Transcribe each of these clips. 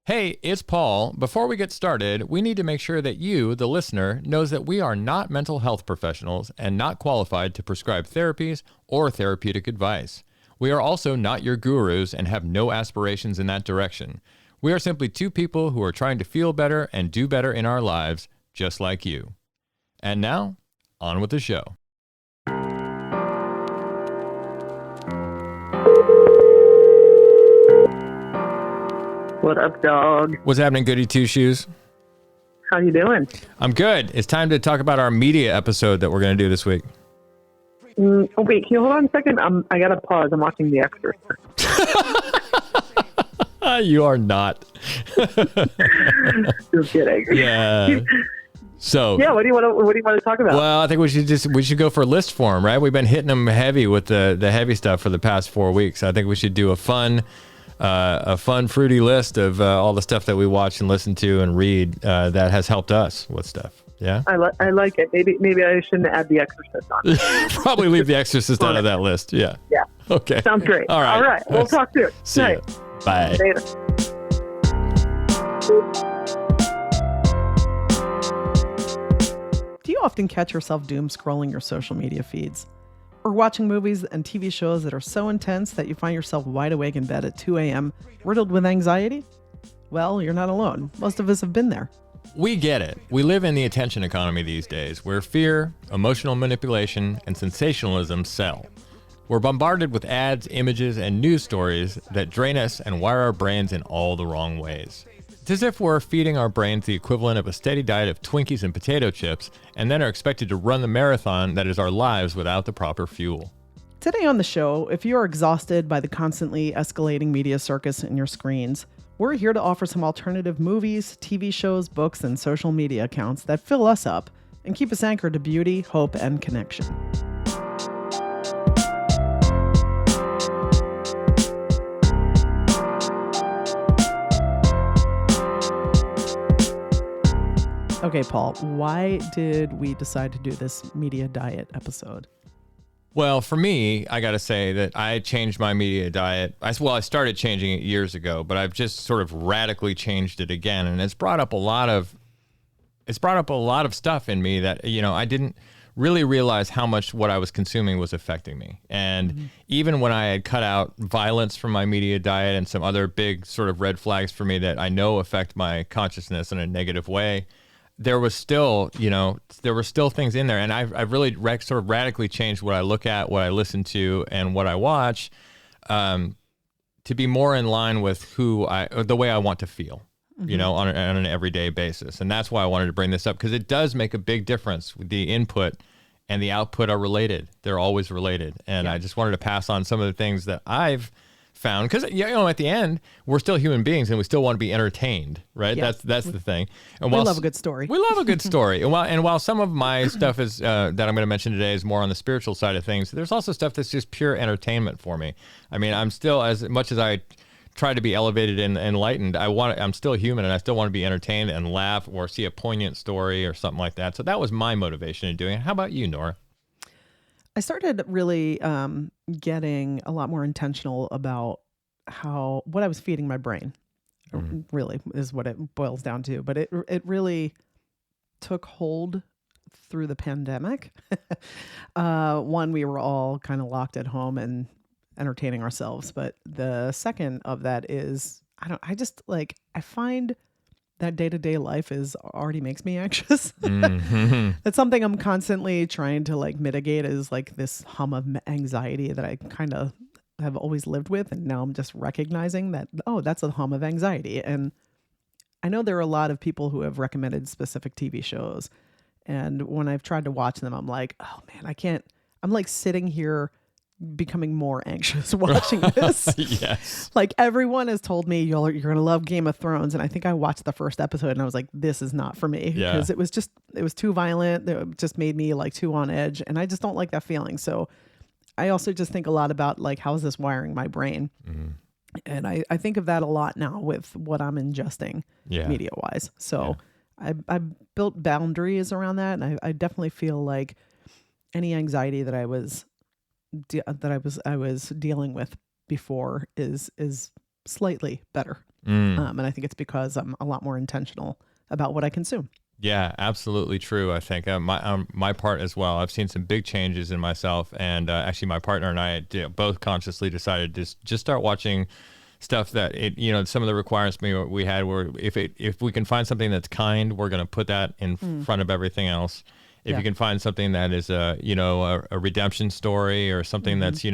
Hey, it's Paul. Before we get started, we need to make sure that you, the listener, knows that we are not mental health professionals and not qualified to prescribe therapies or therapeutic advice. We are also not your gurus and have no aspirations in that direction. We are simply two people who are trying to feel better and do better in our lives, just like you. And now, on with the show. What up, dog? What's happening, Goody Two Shoes? How you doing? I'm good. It's time to talk about our media episode that we're going to do this week. Oh, wait, can you hold on a second? I got to pause. I'm watching The Exorcist. You are not. Just kidding. Yeah. So yeah, what do you want to talk about? Well, I think we should go for list form, right? We've been hitting them heavy with the heavy stuff for the past 4 weeks. I think we should do a fun, fruity list of all the stuff that we watch and listen to and read that has helped us with stuff. Yeah, I like it. Maybe I shouldn't add The Exorcist on. Probably leave The Exorcist out of that list. Yeah. Yeah. Okay. Sounds great. All right. We'll talk soon. See you. Bye. Later. Do you often catch yourself doom scrolling your social media feeds? Or watching movies and TV shows that are so intense that you find yourself wide awake in bed at 2 a.m., riddled with anxiety? Well, you're not alone. Most of us have been there. We get it. We live in the attention economy these days, where fear, emotional manipulation, and sensationalism sell. We're bombarded with ads, images, and news stories that drain us and wire our brains in all the wrong ways. It's as if we're feeding our brains the equivalent of a steady diet of Twinkies and potato chips, and then are expected to run the marathon that is our lives without the proper fuel. Today on the show, if you are exhausted by the constantly escalating media circus in your screens, we're here to offer some alternative movies, TV shows, books, and social media accounts that fill us up and keep us anchored to beauty, hope, and connection. Okay, Paul, why did we decide to do this media diet episode? Well, for me, I got to say that I changed my media diet. I started changing it years ago, but I've just sort of radically changed it again, and it's brought up a lot of stuff in me that, I didn't really realize how much what I was consuming was affecting me. And even when I had cut out violence from my media diet and some other big sort of red flags for me that I know affect my consciousness in a negative way, there was still things in there, and I've really sort of radically changed what I look at, what I listen to, and what I watch, to be more in line with the way I want to feel, on an everyday basis. And that's why I wanted to bring this up, because it does make a big difference. The input and the output are related; they're always related. And I just wanted to pass on some of the things that I've found, because at the end we're still human beings and we still want to be entertained, right? Yes. That's the thing. And we love a good story. We love a good story. And while some of my stuff is that I'm going to mention today is more on the spiritual side of things, there's also stuff that's just pure entertainment for me. I mean, I'm still, as much as I try to be elevated and enlightened, I'm still human, and I still want to be entertained and laugh or see a poignant story or something like that. So that was my motivation in doing it. How about you, Nora? I started really getting a lot more intentional about what I was feeding my brain, really is what it boils down to. But it really took hold through the pandemic. One, we were all kind of locked at home and entertaining ourselves. But the second of that is, I find that day-to-day life already makes me anxious. That's something I'm constantly trying to mitigate, is this hum of anxiety that I kind of have always lived with. And now I'm just recognizing that, that's a hum of anxiety. And I know there are a lot of people who have recommended specific TV shows. And when I've tried to watch them, I'm like, oh man, I can't, I'm sitting here becoming more anxious watching this. Yes. Everyone has told me you're going to love Game of Thrones. And I think I watched the first episode and I was like, this is not for me. Yeah. Because it was too violent. It just made me too on edge. And I just don't like that feeling. So I also just think a lot about how is this wiring my brain? And I think of that a lot now with what I'm ingesting media wise. So I built boundaries around that. And I definitely feel like any anxiety that I was dealing with before is slightly better. And I think it's because I'm a lot more intentional about what I consume. Yeah, absolutely true. I think my part as well. I've seen some big changes in myself, and actually, my partner and I both consciously decided to just start watching stuff that some of the requirements we had were if we can find something that's kind, we're going to put that in front of everything else. If you can find something that is a redemption story, or something that's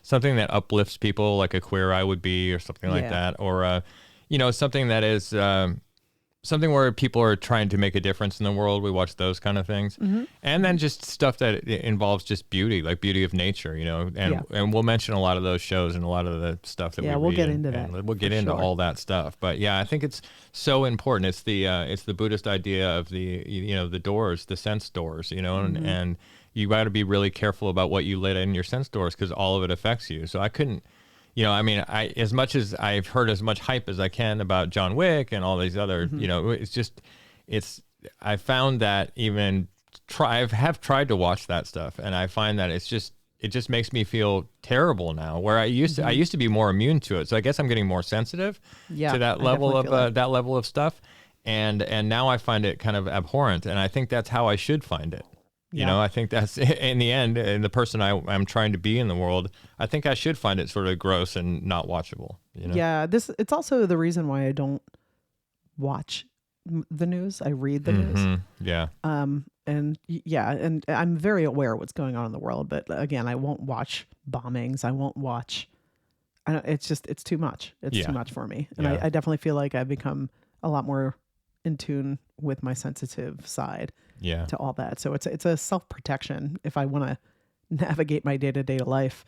something that uplifts people, like a Queer Eye would be, or something like that, or something that is something where people are trying to make a difference in the world. We watch those kind of things. And then just stuff that involves just beauty, like beauty of nature, and we'll mention a lot of those shows and a lot of the stuff that we'll get into that. We'll get into all that stuff. But yeah, I think it's so important. It's the Buddhist idea of the doors, the sense doors, and you got to be really careful about what you let in your sense doors, because all of it affects you. So I couldn't, as much as I've heard as much hype as I can about John Wick and all these other, I found that I have tried to watch that stuff, and I find that it just makes me feel terrible now, where I used to be more immune to it. So I guess I'm getting more sensitive to that level of stuff. And now I find it kind of abhorrent, and I think that's how I should find it. I think that's in the end, and the person I'm trying to be in the world, I think I should find it sort of gross and not watchable. Yeah, it's also the reason why I don't watch the news. I read the news. Yeah. And I'm very aware of what's going on in the world, but again, I won't watch bombings. I won't watch. It's too much. It's too much for me, and I definitely feel like I've become a lot more in tune with my sensitive side. To all that. So it's a self-protection. If I want to navigate my day-to-day life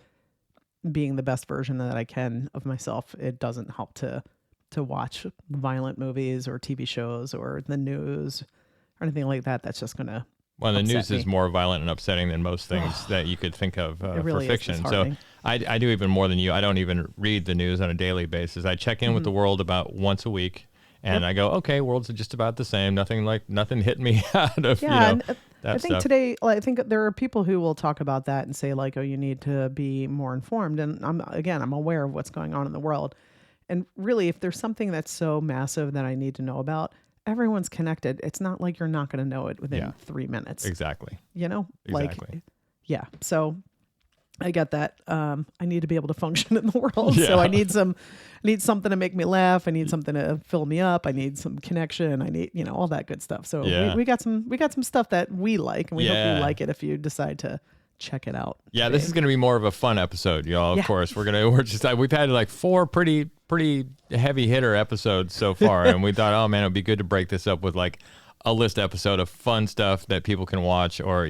being the best version that I can of myself, it doesn't help to watch violent movies or TV shows or the news or anything like that. That's just going to the news is more violent and upsetting than most things that you could think of really for fiction. So I do even more than you. I don't even read the news on a daily basis. I check in with the world about once a week. And I go, okay, world's just about the same. Nothing hit me out of, that I think stuff. Today, I think there are people who will talk about that and say like, oh, you need to be more informed. And I'm aware of what's going on in the world. And really, if there's something that's so massive that I need to know about, everyone's connected. It's not like you're not going to know it within 3 minutes. Exactly. Exactly. So I get that. I need to be able to function in the world. So I need something to make me laugh. I need something to fill me up. I need some connection. I need, all that good stuff. So we got some stuff that we like, and we hope you like it if you decide to check it out. Yeah, this is going to be more of a fun episode, y'all. Of course, we've had like 4 pretty heavy hitter episodes so far, and we thought, oh man, it'd be good to break this up with like a list episode of fun stuff that people can watch, or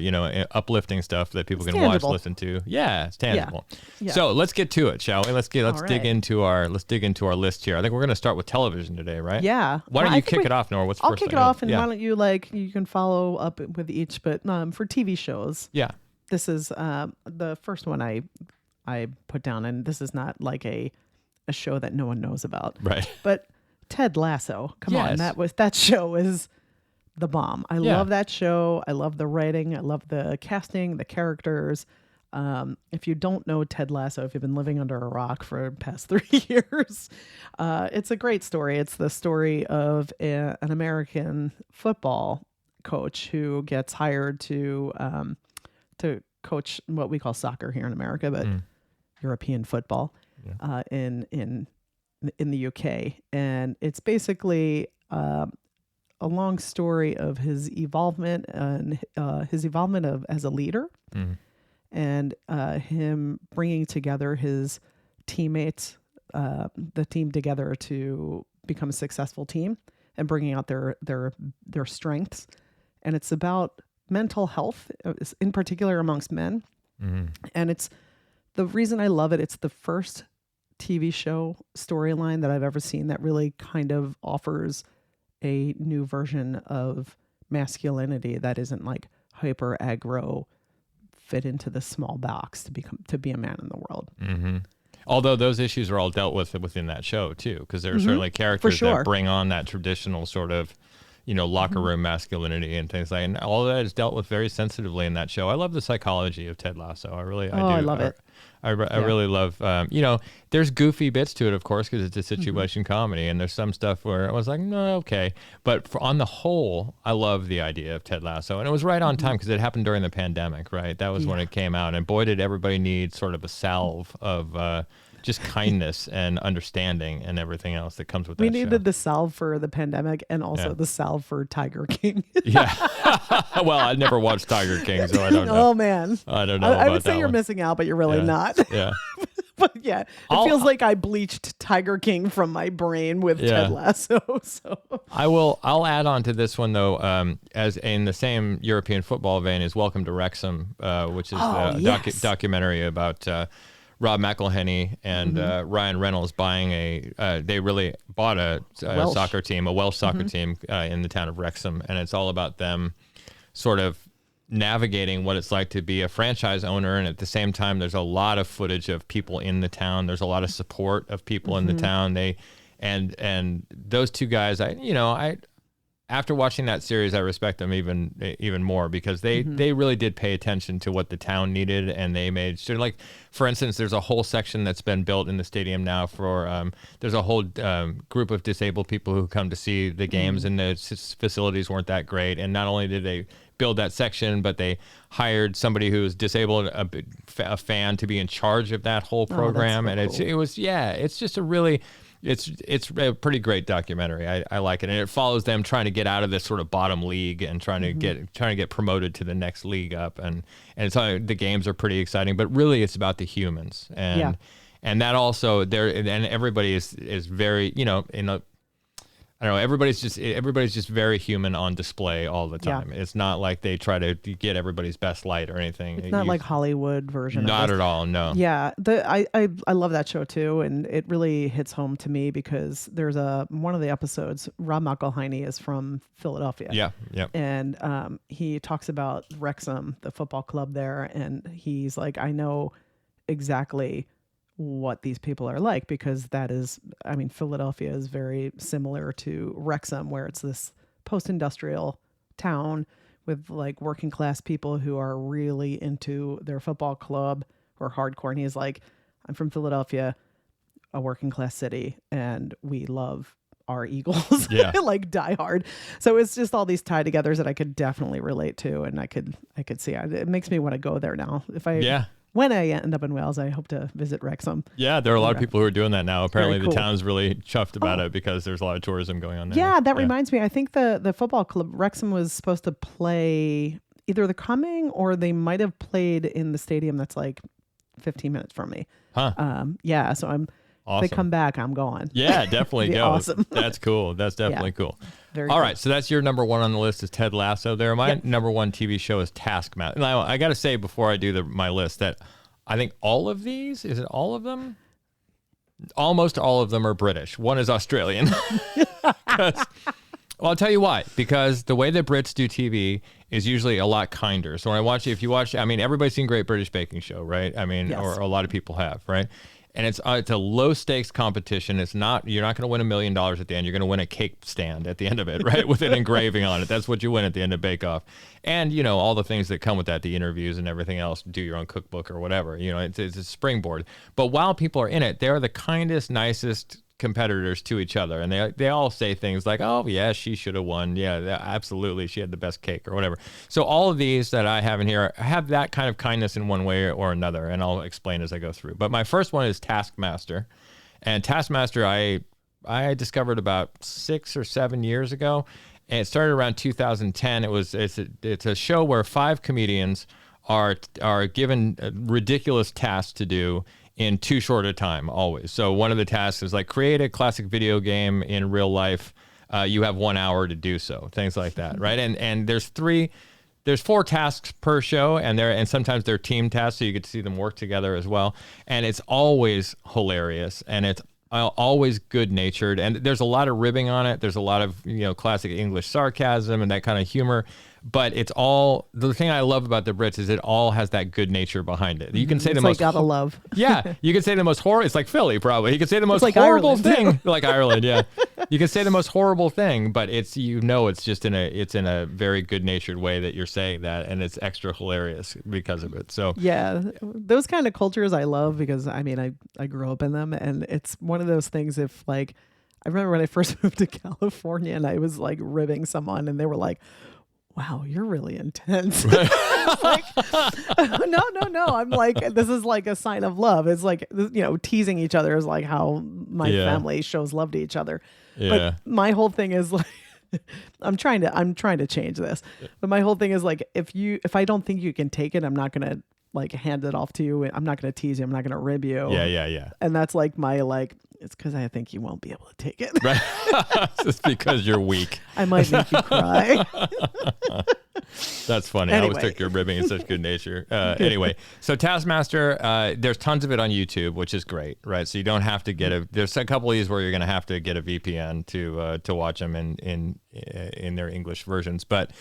uplifting stuff that people can watch, listen to. Yeah, it's tangible. Yeah. So let's get to it, shall we? Let's dig into our list here. I think we're going to start with television today, right? Yeah. Why don't you kick it off, Nora? What's the I'll first kick thing? it off, and why don't you you can follow up with each, but for TV shows. Yeah. This is the first one I put down, and this is not like a show that no one knows about. Right. But Ted Lasso. Come on, that show is the bomb. I love that show. I love the writing. I love the casting, the characters. If you don't know Ted Lasso, if you've been living under a rock for the past 3 years, it's a great story. It's the story of an American football coach who gets hired to coach what we call soccer here in America, but European football in the UK. And it's basically a long story of his involvement as a leader, and him bringing together his teammates, the team together to become a successful team, and bringing out their strengths. And it's about mental health, in particular amongst men. And it's the reason I love it. It's the first TV show storyline that I've ever seen that really kind of offers a new version of masculinity that isn't like hyper aggro, fit into the small box to be a man in the world. Although those issues are all dealt with within that show too, because there are certainly characters that bring on that traditional sort of, locker room masculinity and things like, and all of that is dealt with very sensitively in that show. I love the psychology of Ted Lasso. I do. I love it. I really love, there's goofy bits to it, of course, because it's a situation comedy, and there's some stuff where I was like, no, okay. But on the whole, I love the idea of Ted Lasso. And it was right on time because it happened during the pandemic, right? That was when it came out. And boy, did everybody need sort of a salve of just kindness and understanding and everything else that comes with that. We needed the salve for the pandemic and also the salve for Tiger King. Yeah. Well, I never watched Tiger King, so I don't know. Oh, man. I don't know. I would say you're missing out, but you're really not. Yeah. But yeah, it feels like I bleached Tiger King from my brain with Ted Lasso. So I'll add on to this one though, as in the same European football vein as Welcome to Wrexham, which is the documentary about Rob McElhenney and Ryan Reynolds buying they really bought a soccer team, a Welsh soccer team in the town of Wrexham, and it's all about them sort of navigating what it's like to be a franchise owner, and at the same time there's a lot of footage of people in the town. There's a lot of support of people in the town. And those two guys, I after watching that series, I respect them even more because they really did pay attention to what the town needed, and they made sure, like, for instance, there's a whole section that's been built in the stadium now for there's a whole group of disabled people who come to see the games, and the facilities weren't that great. And not only did they build that section, but they hired somebody who was disabled, a fan, to be in charge of that whole program. Oh, that's so and cool. it's just a really, it's a pretty great documentary. I like it, and it follows them trying to get out of this sort of bottom league and trying to get promoted to the next league up, and it's the games are pretty exciting, but really it's about the humans, and that also there, and everybody is very, I don't know. Everybody's just very human on display all the time. It's not like they try to get everybody's best light or anything. It's not like Hollywood version. Not at all. No. Yeah, I love that show too, and it really hits home to me because there's one of the episodes. Rob McElhenney is from Philadelphia. Yeah. And he talks about Wrexham, the football club there, and he's like, I know exactly what these people are like, because Philadelphia is very similar to Wrexham, where it's this post-industrial town with like working class people who are really into their football club, who are hardcore. And he's like, I'm from Philadelphia, a working class city, and we love our Eagles, like die hard. So it's just all these tie togethers that I could definitely relate to, and I could see it makes me want to go there now. When I end up in Wales, I hope to visit Wrexham. Yeah, there are a lot of people who are doing that now. Apparently, the town's really chuffed about it because there's a lot of tourism going on there. Yeah, that reminds me. I think the football club, Wrexham, was supposed to play either the Coming, or they might have played in the stadium that's like 15 minutes from me. Huh. So I'm. Awesome. If they come back, I'm going. Yeah, definitely go. Awesome. That's cool. That's definitely cool. Very All cool. right, so that's your number one on the list is Ted Lasso there. My number one TV show is Taskmaster. Now, I got to say before I do my list that I think all of these, is it all of them? Almost all of them are British. One is Australian. Well, I'll tell you why. Because the way that Brits do TV is usually a lot kinder. So if you watch, everybody's seen Great British Baking Show, right? Or a lot of people have, right? And it's a low stakes competition. You're not going to win $1 million at the end. You're going to win a cake stand at the end of it, right? With an engraving on it. That's what you win at the end of Bake Off. And, all the things that come with that, the interviews and everything else, do your own cookbook or whatever. It's a springboard. But while people are in it, they're the kindest, nicest competitors to each other, and they all say things like, oh yeah, she should have won, absolutely, she had the best cake or whatever. So all of these that I have in here have that kind of kindness in one way or another, and I'll explain as I go through. But my first one is Taskmaster, and Taskmaster I discovered about 6 or 7 years ago, and it started around 2010. It's a show where 5 comedians are given ridiculous tasks to do in too short a time, always. So one of the tasks is like create a classic video game in real life. You have 1 hour to do so, things like that, right? And there's 4 tasks per show, and sometimes they're team tasks, so you get to see them work together as well. And it's always hilarious, and it's always good-natured, and there's a lot of ribbing on it. There's a lot of classic English sarcasm and that kind of humor. but it's all, the thing I love about the Brits is it all has that good nature behind it. You can say the It's most like gotta love. Yeah, you can say the most horrible. It's like Philly, probably. You can say the most like horrible Ireland. thing, like Ireland. Yeah, you can say the most horrible thing, but it's it's just in a very good natured way that you're saying that, and it's extra hilarious because of it. So Yeah, those kind of cultures I love because I mean I grew up in them, and it's one of those things. If like I remember when I first moved to California and I was like ribbing someone, and they were like, wow, you're really intense. Like, no. I'm like, this is like a sign of love. It's like, teasing each other is like how my family shows love to each other. yeah, But my whole thing is like, I'm trying to change this. But my whole thing is like, if I don't think you can take it, I'm not going to like hand it off to you. I'm not going to tease you. I'm not going to rib you. yeah. And that's like my like, it's because I think you won't be able to take it. Right, just because you're weak. I might make you cry. That's funny. I always took your ribbing in such good nature. Anyway, so Taskmaster, there's tons of it on YouTube, which is great, right? So you don't have to get there's a couple of these where you're going to have to get a VPN to watch them in their English versions, but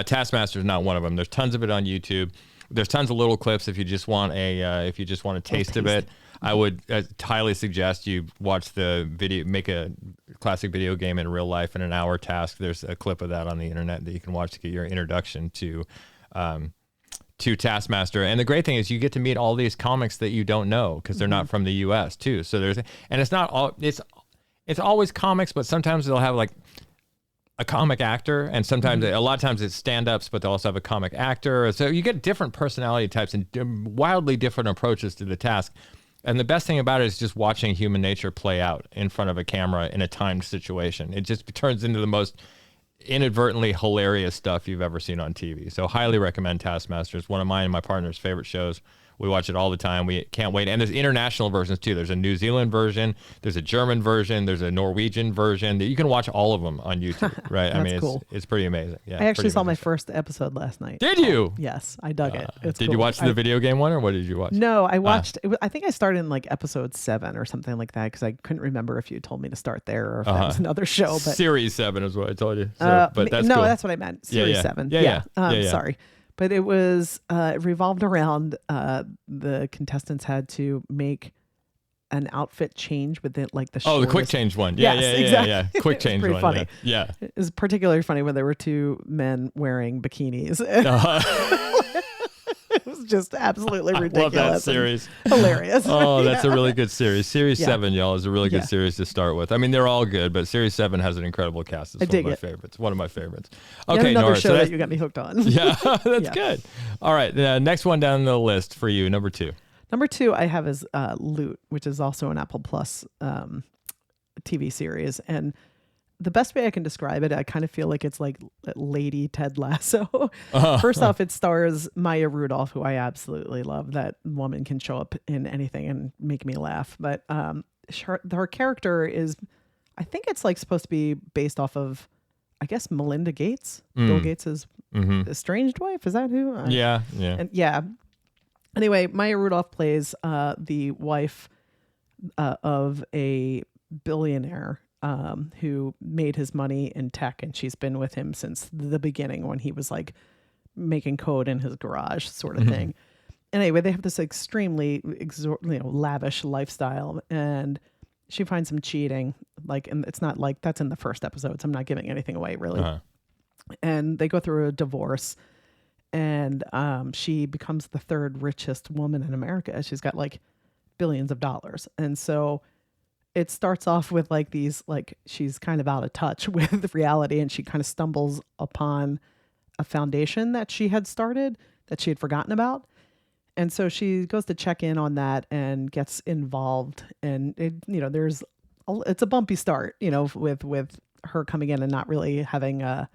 Taskmaster is not one of them. There's tons of it on YouTube. There's tons of little clips if you just want a taste of it. I would highly suggest you watch the video, make a classic video game in real life in an hour task. There's a clip of that on the internet that you can watch to get your introduction to Taskmaster. And the great thing is you get to meet all these comics that you don't know because they're not from the US too. So it's not all, it's always comics, but sometimes they'll have like a comic actor, and sometimes a lot of times it's stand-ups, but they'll also have a comic actor. So you get different personality types and wildly different approaches to the task. And the best thing about it is just watching human nature play out in front of a camera in a timed situation. It just turns into the most inadvertently hilarious stuff you've ever seen on TV. So highly recommend Taskmaster. It's one of mine and my partner's favorite shows. We watch it all the time. We can't wait. And there's international versions too. There's a New Zealand version. There's a German version. There's a Norwegian version. You can watch all of them on YouTube, right? I mean, cool. It's pretty amazing. Yeah, I actually saw my first episode last night. Did you? Yes, I dug it. Did you watch the video game one, or what did you watch? No, I watched. I think I started in like episode 7 or something like that because I couldn't remember if you told me to start there or if that was another show. But Series 7 is what I told you. So, but that's no, cool. that's what I meant. Series 7. Yeah. Sorry. But it was it revolved around the contestants had to make an outfit change within like the the quick change one. Yeah, exactly. Quick change pretty one. Funny. Yeah. It was particularly funny when there were two men wearing bikinis. It was just absolutely ridiculous. I love that series. Hilarious. Oh, that's a really good series. Series 7, y'all, is a really good series to start with. I mean, they're all good, but Series 7 has an incredible cast. It's one of my favorites. One of my favorites. Okay, another Nora, show that you got me hooked on. Yeah, that's good. All right, the next one down the list for you, number 2. Number 2 I have is Loot, which is also an Apple Plus TV series. And the best way I can describe it, I kind of feel like it's like Lady Ted Lasso. First off, it stars Maya Rudolph, who I absolutely love. That woman can show up in anything and make me laugh. But her character is, I think it's like supposed to be based off of, I guess, Melinda Gates, Bill Gates' estranged wife. Is that who? Yeah. Anyway, Maya Rudolph plays the wife of a billionaire who made his money in tech, and she's been with him since the beginning when he was like making code in his garage sort of thing. Anyway, they have this extremely lavish lifestyle, and she finds him cheating. Like, and it's not like that's in the first episode, so I'm not giving anything away really. And they go through a divorce, and she becomes the 3rd richest woman in America. She's got like billions of dollars, and so it starts off with like these, like she's kind of out of touch with reality, and she kind of stumbles upon a foundation that she had started that she had forgotten about. And so she goes to check in on that and gets involved. And it's a bumpy start, with her coming in and not really having a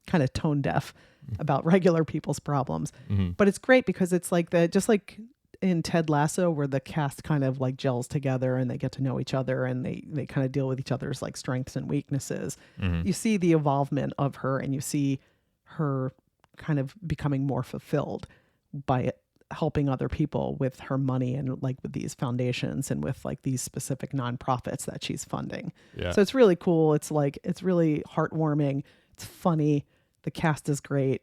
kind of tone deaf about regular people's problems. But it's great because it's like just like in Ted Lasso, where the cast kind of like gels together and they get to know each other and they kind of deal with each other's like strengths and weaknesses. You see the evolvement of her, and you see her kind of becoming more fulfilled by helping other people with her money and like with these foundations and with like these specific nonprofits that she's funding. So it's really cool. It's like, it's really heartwarming. It's funny. The cast is great.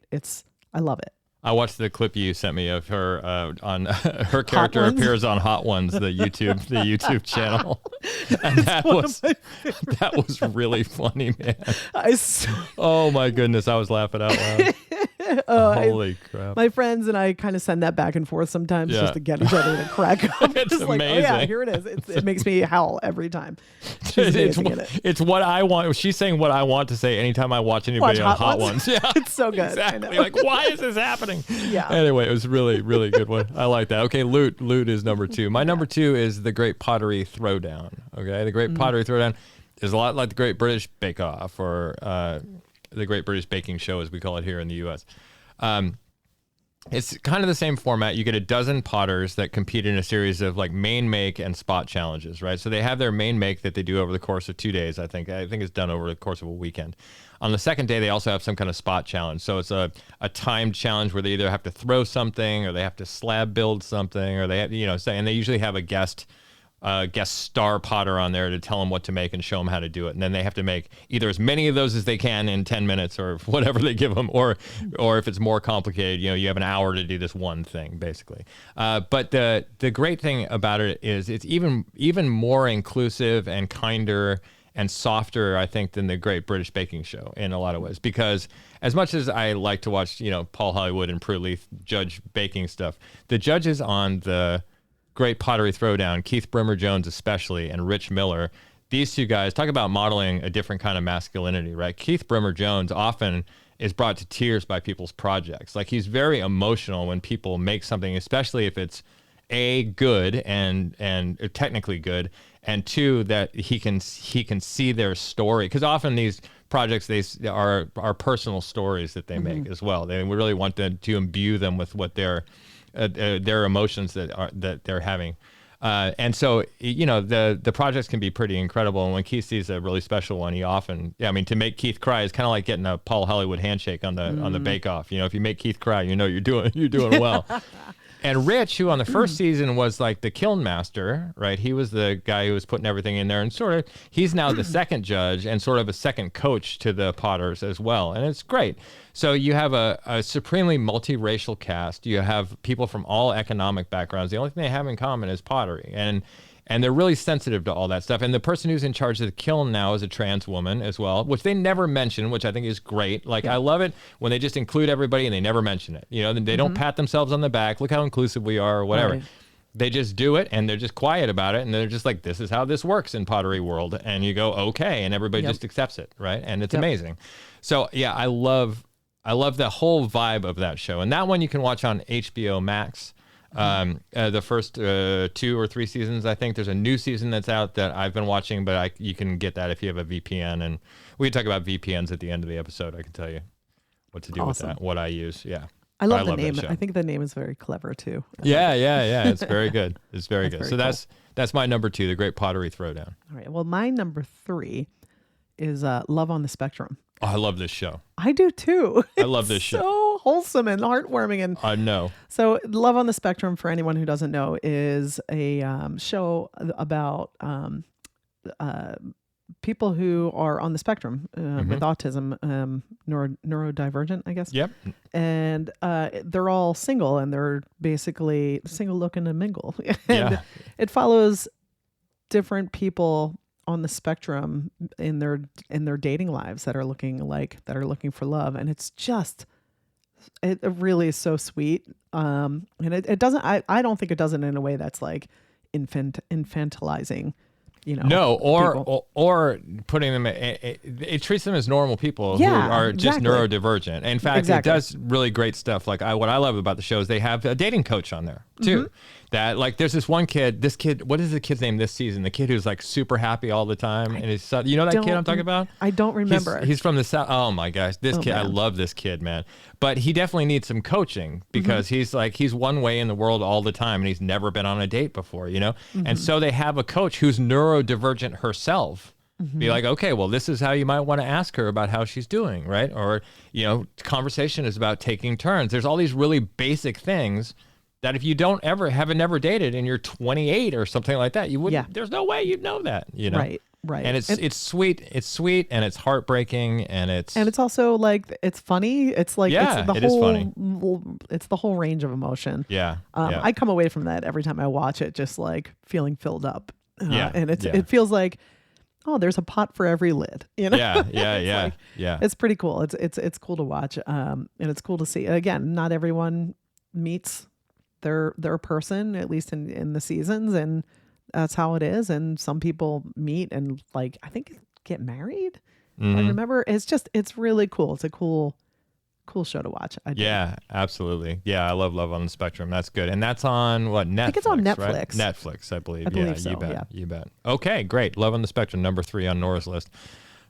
I love it. I watched the clip you sent me of her on her character appears on Hot Ones, the YouTube channel, and that was really funny, man. Oh my goodness, I was laughing out loud. Holy crap! My friends and I kind of send that back and forth sometimes just to get each other to crack up. It's amazing. Like, oh yeah, here it is. It makes me howl every time. It's what I want. She's saying what I want to say anytime I watch anybody on Hot Ones. Yeah, it's so good. Exactly. Like, why is this happening? Yeah. Anyway, it was really, really good one. I like that. Okay, Loot is number 2. My number 2 is the Great Pottery Throwdown. Okay, the Great Pottery Throwdown is a lot like the Great British Bake Off, or the Great British Baking Show, as we call it here in the U.S. It's kind of the same format. You get a dozen potters that compete in a series of like main make and spot challenges, right? So they have their main make that they do over the course of 2 days. I think it's done over the course of a weekend. On the second day, they also have some kind of spot challenge. So it's a timed challenge where they either have to throw something, or they have to slab build something, or they have, and they usually have a guest star potter on there to tell them what to make and show them how to do it. And then they have to make either as many of those as they can in 10 minutes or whatever they give them, or if it's more complicated, you have an hour to do this one thing, basically. But the great thing about it is it's even more inclusive and kinder and softer, I think, than the Great British Baking Show in a lot of ways. Because as much as I like to watch, Paul Hollywood and Prue Leith judge baking stuff, the judges on the Great Pottery Throwdown, Keith Brimmer-Jones especially, and Rich Miller, these two guys talk about modeling a different kind of masculinity, right? Keith Brimmer-Jones often is brought to tears by people's projects. Like, he's very emotional when people make something, especially if it's good and technically good, and 2, that he can see their story, because often these projects are personal stories that they make as well. They really want to imbue them with what their emotions that they're having, and so the projects can be pretty incredible. And when Keith sees a really special one, he often, to make Keith cry is kind of like getting a Paul Hollywood handshake on the Bake Off. If you make Keith cry, you're doing well. And Rich, who on the first season was like the kiln master, right? He was the guy who was putting everything in there, and he's now the second judge and sort of a second coach to the potters as well. And it's great. So you have a supremely multiracial cast. You have people from all economic backgrounds. The only thing they have in common is pottery. And they're really sensitive to all that stuff. And the person who's in charge of the kiln now is a trans woman as well, which they never mention, which I think is great. Like, I love it when they just include everybody and they never mention it. They don't pat themselves on the back, look how inclusive we are, or whatever. Right. They just do it, and they're just quiet about it, and they're just like, this is how this works in pottery world. And you go, okay, and everybody just accepts it, right? And it's amazing. So yeah, I love the whole vibe of that show. And that one you can watch on HBO Max. The first 2 or 3 seasons, I think. There's a new season that's out that I've been watching, but you can get that if you have a VPN. And we can talk about VPNs at the end of the episode. I can tell you what to do with that, what I use. Yeah. I love the name. I think the name is very clever too. Yeah. It's very good. It's very good. So that's my number 2, the Great Pottery Throwdown. All right. Well, my number 3 is Love on the Spectrum. Oh, I love this show. I do too. I love this show. So wholesome and heartwarming. And I know. So Love on the Spectrum, for anyone who doesn't know, is a show about people who are on the spectrum with autism, neurodivergent, I guess. Yep. And they're all single, and they're basically single looking to mingle. And it follows different people on the spectrum in their dating lives that are looking for love. And it's just, it really is so sweet. And it doesn't, I don't think it does it in a way that's like infantilizing, No, or putting them, it treats them as normal people who are just neurodivergent. In fact, it does really great stuff. Like what I love about the show is they have a dating coach on there too. That, like, there's this kid, what is the kid's name this season? The kid who's like super happy all the time. And he's, that kid I'm talking about? I don't remember. He's from the South. Oh my gosh. This kid, man. I love this kid, man. But he definitely needs some coaching because he's one way in the world all the time and he's never been on a date before, And so they have a coach who's neurodivergent herself. Be like, okay, well, this is how you might want to ask her about how she's doing, right? Or, conversation is about taking turns. There's all these really basic things that if you haven't never dated and you're 28 or something like that, you wouldn't, there's no way you'd know that, Right. Right. And it's sweet. It's sweet and it's heartbreaking and it's also like it's funny. It's like yeah, it's the it whole is funny. It's the whole range of emotion. Yeah, yeah. I come away from that every time I watch it just like feeling filled up. Yeah, and yeah. it feels like, oh, there's a pot for every lid. You know? Yeah. It's pretty cool. It's cool to watch. And it's cool to see. Again, not everyone meets their person, at least in the seasons, and that's how it is. And some people meet and like I think get married. Mm-hmm. I remember it's really cool. It's a cool show to watch. Yeah, absolutely. Yeah, I love Love on the Spectrum. That's good. And that's on what, Netflix? I think it's on Netflix. Right? Netflix, I believe. I believe so, yeah. You bet. Okay, great. Love on the Spectrum, number 3 on Nora's list.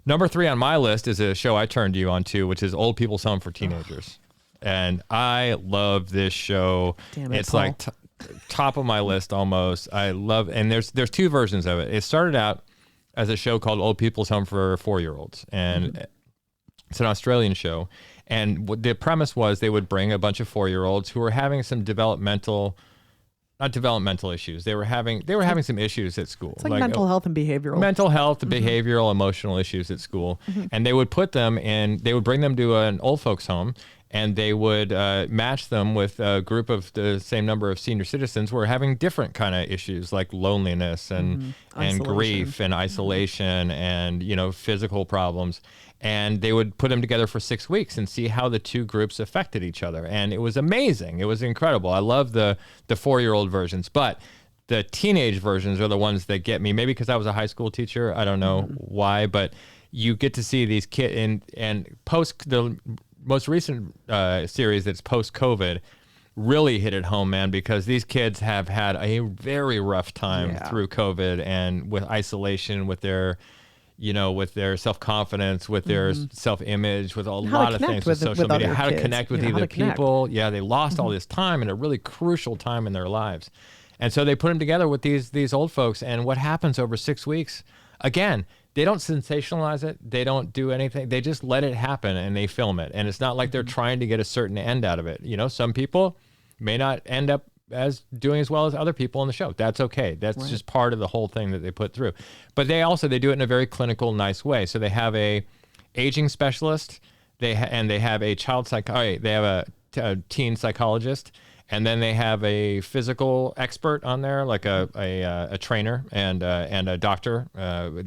Number 3 on my list is a show I turned you on to, which is Old People's Home for Teenagers. And I love this show. Damn it, it's Paul. like top of my list almost. I love, and there's 2 versions of it. It started out as a show called Old People's Home for 4-year-olds, and it's an Australian show. And what the premise was, they would bring a bunch of 4-year-olds who were having some not developmental issues. They were having some issues at school. It's like mental health and behavioral. Mental health, behavioral, emotional issues at school. And they would put them in, they would bring them to an old folks home, and they would match them with a group of the same number of senior citizens who are having different kind of issues like loneliness and grief and isolation and, physical problems. And they would put them together for 6 weeks and see how the 2 groups affected each other. And it was amazing. It was incredible. I love the 4-year-old versions, but the teenage versions are the ones that get me. Maybe because I was a high school teacher. I don't know why, but you get to see these kids and post the most recent series that's post-COVID really hit it home, man, because these kids have had a very rough time through COVID and with isolation, with their self-confidence, with their self-image, with a lot of things with social media, how to connect with other people. Yeah, they lost all this time in a really crucial time in their lives. And so they put them together with these old folks. And what happens over 6 weeks, again, they don't sensationalize it. They don't do anything. They just let it happen and they film it. And it's not like they're trying to get a certain end out of it. Some people may not end up doing as well as other people in the show. That's okay. That's just part of the whole thing that they put through. But they do it in a very clinical, nice way. So they have a aging specialist. They have a child psychiatrist. They have a teen psychologist, and then they have a physical expert on there, like a trainer and a doctor.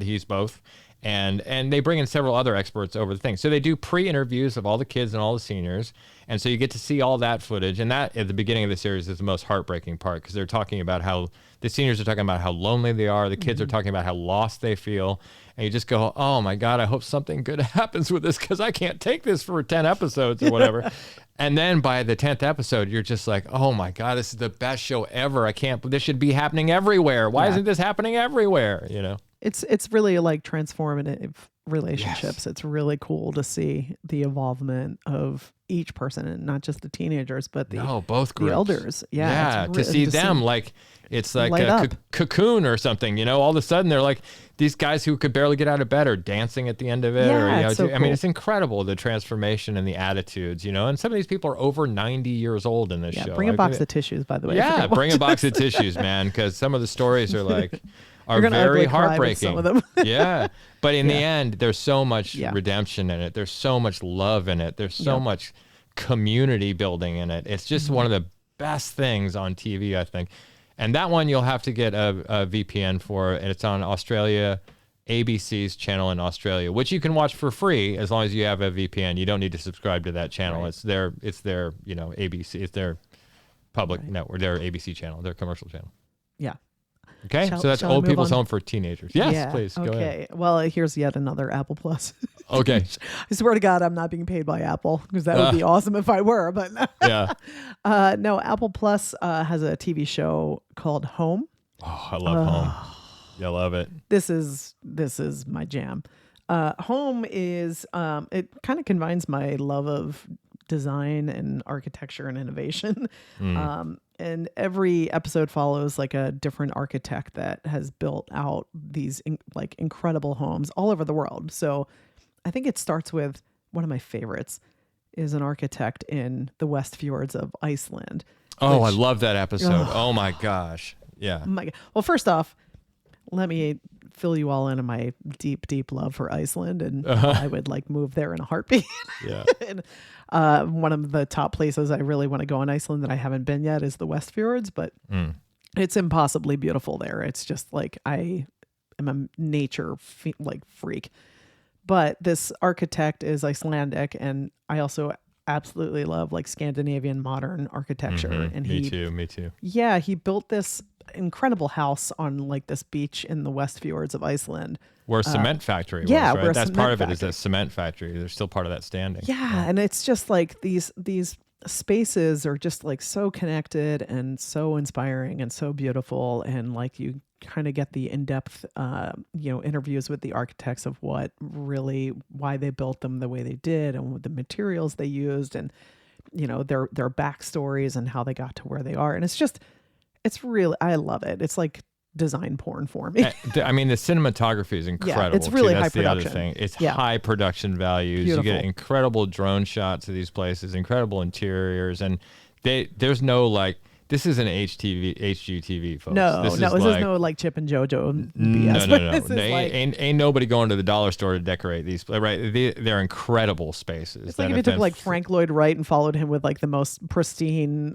He's both. And they bring in several other experts over the thing. So they do pre-interviews of all the kids and all the seniors. And so you get to see all that footage. And that, at the beginning of the series, is the most heartbreaking part, because they're talking about how the seniors are talking about how lonely they are. The kids are talking about how lost they feel. And you just go, oh my God, I hope something good happens with this, because I can't take this for 10 episodes or whatever. And then by the 10th episode, you're just like, oh my God, this is the best show ever. This should be happening everywhere. Why isn't this happening everywhere? It's really like transformative relationships. Yes. It's really cool to see the involvement of each person, and not just the teenagers, but both groups. The elders. Yeah. To see them like it's like a cocoon or something. All of a sudden they're like these guys who could barely get out of bed are dancing at the end of it. Yeah, cool. I mean, it's incredible, the transformation and the attitudes. And some of these people are over 90 years old in this show. Bring a box of tissues, by the way. Yeah, bring a box of tissues, man, because some of the stories are like. Are very heartbreaking. Some of them. Yeah. But in the end, there's so much redemption in it. There's so much love in it. There's so much community building in it. It's just one of the best things on TV, I think. And that one you'll have to get a VPN for. And it's on Australia, ABC's channel in Australia, which you can watch for free as long as you have a VPN. You don't need to subscribe to that channel. Right. It's their ABC. It's their public network, their ABC channel, their commercial channel. Yeah. Okay, so that's Old People's Home for Teenagers. Yes, please, go ahead. Okay, well, here's yet another Apple Plus. Okay. I swear to God, I'm not being paid by Apple, because that would be awesome if I were, but yeah. No, Apple Plus has a TV show called Home. Oh, I love Home. Yeah, I love it. This is my jam. Home is, it kind of combines my love of design and architecture and innovation. And every episode follows like a different architect that has built out these incredible homes all over the world. So I think it starts with one of my favorites is an architect in the West Fjords of Iceland. Oh, I love that episode. Oh my gosh. Yeah. Well, first off, let me fill you all in on my deep, deep love for Iceland, and I would like move there in a heartbeat. Yeah. And, one of the top places I really want to go in Iceland that I haven't been yet is the West Fjords, but it's impossibly beautiful there. It's just like I am a nature freak. But this architect is Icelandic, and I also absolutely love like Scandinavian modern architecture. And me too. Yeah, he built this incredible house on like this beach in the West Fjords of Iceland. Where a cement factory was, yeah, right? That's part of it, is a cement factory. There's still part of that standing. Yeah, and it's just like these spaces are just like so connected and so inspiring and so beautiful, and like you kind of get the in-depth interviews with the architects of why they built them the way they did and what the materials they used, and their backstories and how they got to where they are. And it's really, I love it. It's like design porn for me. I mean, the cinematography is incredible. Yeah, it's really That's high the production. other thing. It's high production values. Beautiful. You get incredible drone shots of these places, incredible interiors, and there's no like, this isn't HGTV, folks. This is no like Chip and JoJo BS. No. Ain't nobody going to the dollar store to decorate these. Right? They're incredible spaces. It's like if you took like Frank Lloyd Wright and followed him with like the most pristine,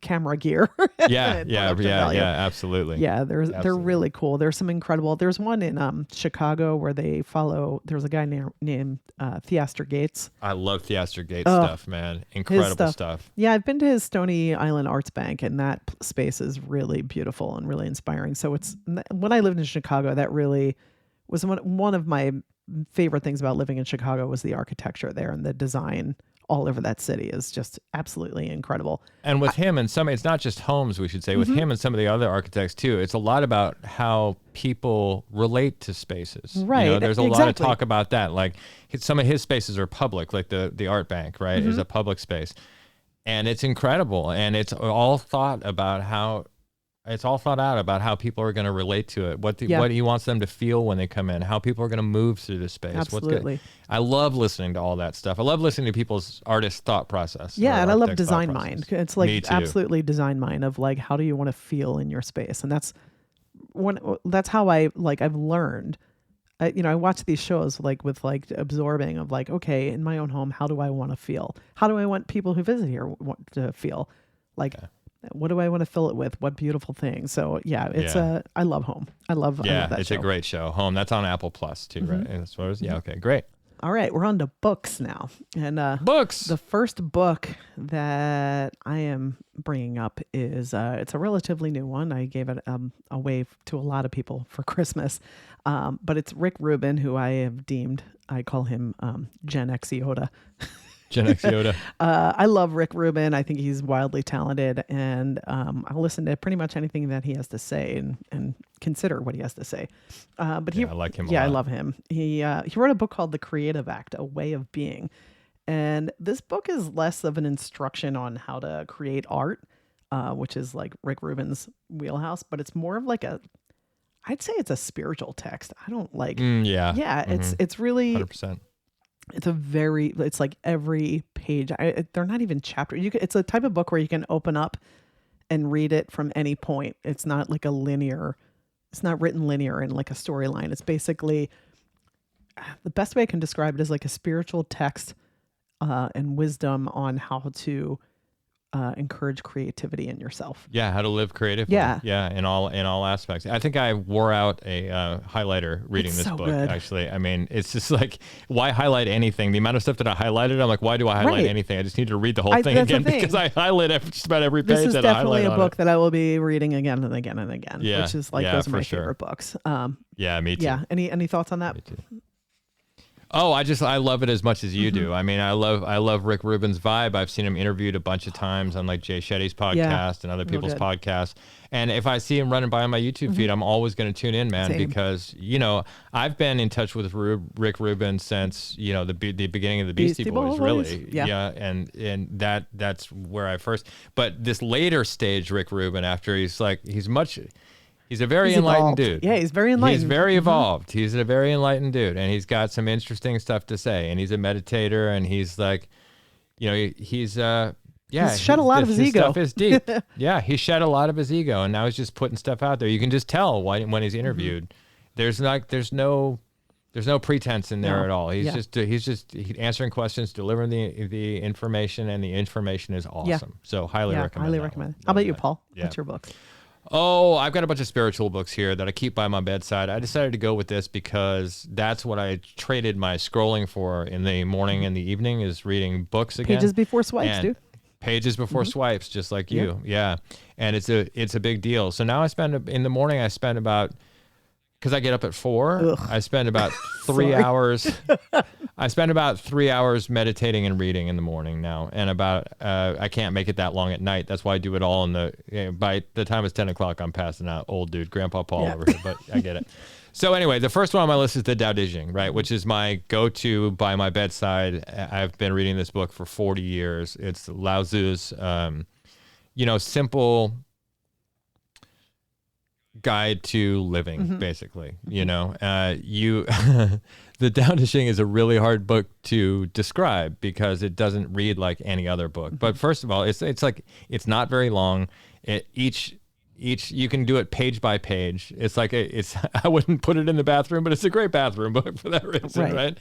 camera gear. Yeah, absolutely. Yeah, they're really cool. There's some incredible. There's one in Chicago where they follow. There's a guy named Theaster Gates. I love Theaster Gates stuff, man. Incredible stuff. Yeah, I've been to his Stony Island Arts Bank, and that space is really beautiful and really inspiring. So when I lived in Chicago, that really was one of my favorite things about living in Chicago was the architecture there, and the design all over that city is just absolutely incredible. And with him and it's not just homes, we should say, with him and some of the other architects too, it's a lot about how people relate to spaces. Right. There's a lot of talk about that. Like some of his spaces are public, like the art bank, right, is a public space. And it's incredible. And it's all thought out about how people are going to relate to it, what he wants them to feel when they come in, how people are going to move through the space. Absolutely. I love listening to all that stuff. I love listening to people's artist thought process. Yeah, and I love design mind. It's like absolutely design mind of like, how do you want to feel in your space? And that's how I've learned. I watch these shows like with like absorbing of like, okay, in my own home, how do I want to feel? How do I want people who visit here want to feel? Like, what do I want to fill it with? What beautiful thing. So I love Home. I love that it's show. A great show. Home. That's on Apple Plus too, right? That's what it is? Yeah. Okay. Great. All right, we're on to books now. And books. The first book that I am bringing up is it's a relatively new one. I gave it away to a lot of people for Christmas, but it's Rick Rubin, who I call him Gen X Yoda. Gen X Yoda. I love Rick Rubin. I think he's wildly talented, and I'll listen to pretty much anything that he has to say and consider what he has to say. But I like him. Yeah, I love him. He wrote a book called The Creative Act: A Way of Being, and this book is less of an instruction on how to create art, which is like Rick Rubin's wheelhouse, but it's more of like I'd say it's a spiritual text. I don't like. It's really 100%. It's like every page. They're not even chapters. It's a type of book where you can open up and read it from any point. It's not like it's not written linear in like a storyline. It's basically, the best way I can describe it is like a spiritual text and wisdom on how to encourage creativity in yourself. Yeah, how to live creatively. Yeah, in all aspects. I think I wore out a highlighter reading this book. Good. Actually, I mean, it's just like, why highlight anything? The amount of stuff that I highlighted, I'm like, why do I highlight anything? I just need to read the whole thing again because I highlight just about every page. This is that I highlight. definitely a book that I will be reading again and again and again. Yeah, which is like those are my favorite books. Yeah, me too. Yeah, any thoughts on that? Me too. Oh, I love it as much as you do. I mean, I love Rick Rubin's vibe. I've seen him interviewed a bunch of times on like Jay Shetty's podcast and other people's podcasts. And if I see him running by on my YouTube feed, I'm always going to tune in, man, because, I've been in touch with Rick Rubin since, the beginning of the Beastie Boys, really. Yeah. And that's where I first, but this later stage Rick Rubin, after he's a very enlightened dude. Yeah, he's very enlightened. He's very evolved. He's a very enlightened dude, and he's got some interesting stuff to say. And he's a meditator, and he's like, Yeah, He's shed a lot of his ego. Stuff is deep. Yeah, he shed a lot of his ego, and now he's just putting stuff out there. You can just tell when he's interviewed. There's no pretense in there at all. He's just answering questions, delivering the information, and the information is awesome. Yeah. So highly recommend. How about you, Paul? What's your book? Oh, I've got a bunch of spiritual books here that I keep by my bedside. I decided to go with this because that's what I traded my scrolling for in the morning and the evening, is reading books again. Pages before swipes, dude. Pages before swipes, just like you. Yeah. And it's a big deal. So now in the morning, I spend about, because I get up at 4, I spend about 3 hours. I spend about 3 hours meditating and reading in the morning now, and about I can't make it that long at night. That's why I do it all by the time it's 10 o'clock, I'm passing out. Old dude, Grandpa Paul over here, but I get it. So anyway, the first one on my list is the Tao Te Ching, right, which is my go-to by my bedside. I've been reading this book for 40 years. It's Lao Tzu's, simple guide to living, basically. The Tao Te Ching is a really hard book to describe because it doesn't read like any other book. But first of all, it's it's not very long. Each you can do it page by page. It's like I wouldn't put it in the bathroom, but it's a great bathroom book for that reason, right?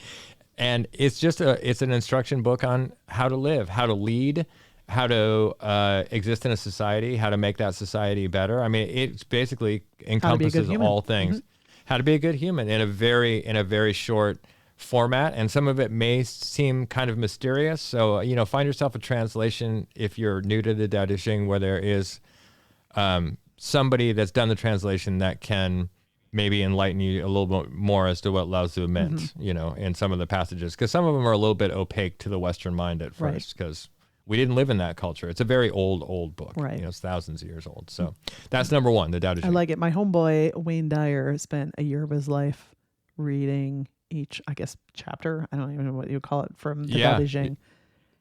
And it's just it's an instruction book on how to live, how to lead, how to exist in a society, how to make that society better. I mean, it's basically encompasses all things. How to be a good human in a very short format, and some of it may seem kind of mysterious. So find yourself a translation if you're new to the Tao Te Ching, where there is somebody that's done the translation that can maybe enlighten you a little bit more as to what Lao Tzu meant, in some of the passages, because some of them are a little bit opaque to the Western mind at first, because we didn't live in that culture. It's a very old book. Right. It's thousands of years old. So that's number one, the Tao Te Ching. I like it. My homeboy, Wayne Dyer, spent a year of his life reading each, I guess, chapter. I don't even know what you call it, from the Tao Te Ching.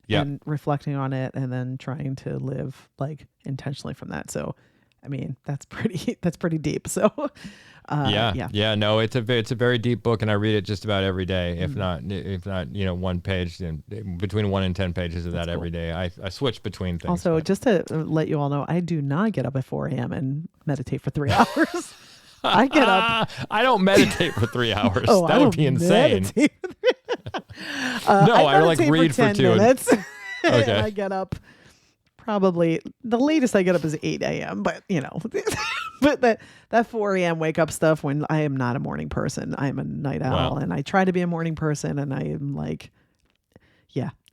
And reflecting on it, and then trying to live intentionally from that. So, I mean, that's pretty deep. So, no, it's a very deep book, and I read it just about every day. If not, one page, between 1 and 10 pages of that every day. I switch between things. Also, just to let you all know, I do not get up at 4 a.m. and meditate for 3 hours. I get up. I don't meditate for 3 hours. That would be insane. I read for 2 minutes. Okay. And I get up. Probably the latest I get up is 8 a.m. But but that 4 a.m. wake up stuff, when I am not a morning person, I am a night owl, and I try to be a morning person, and I am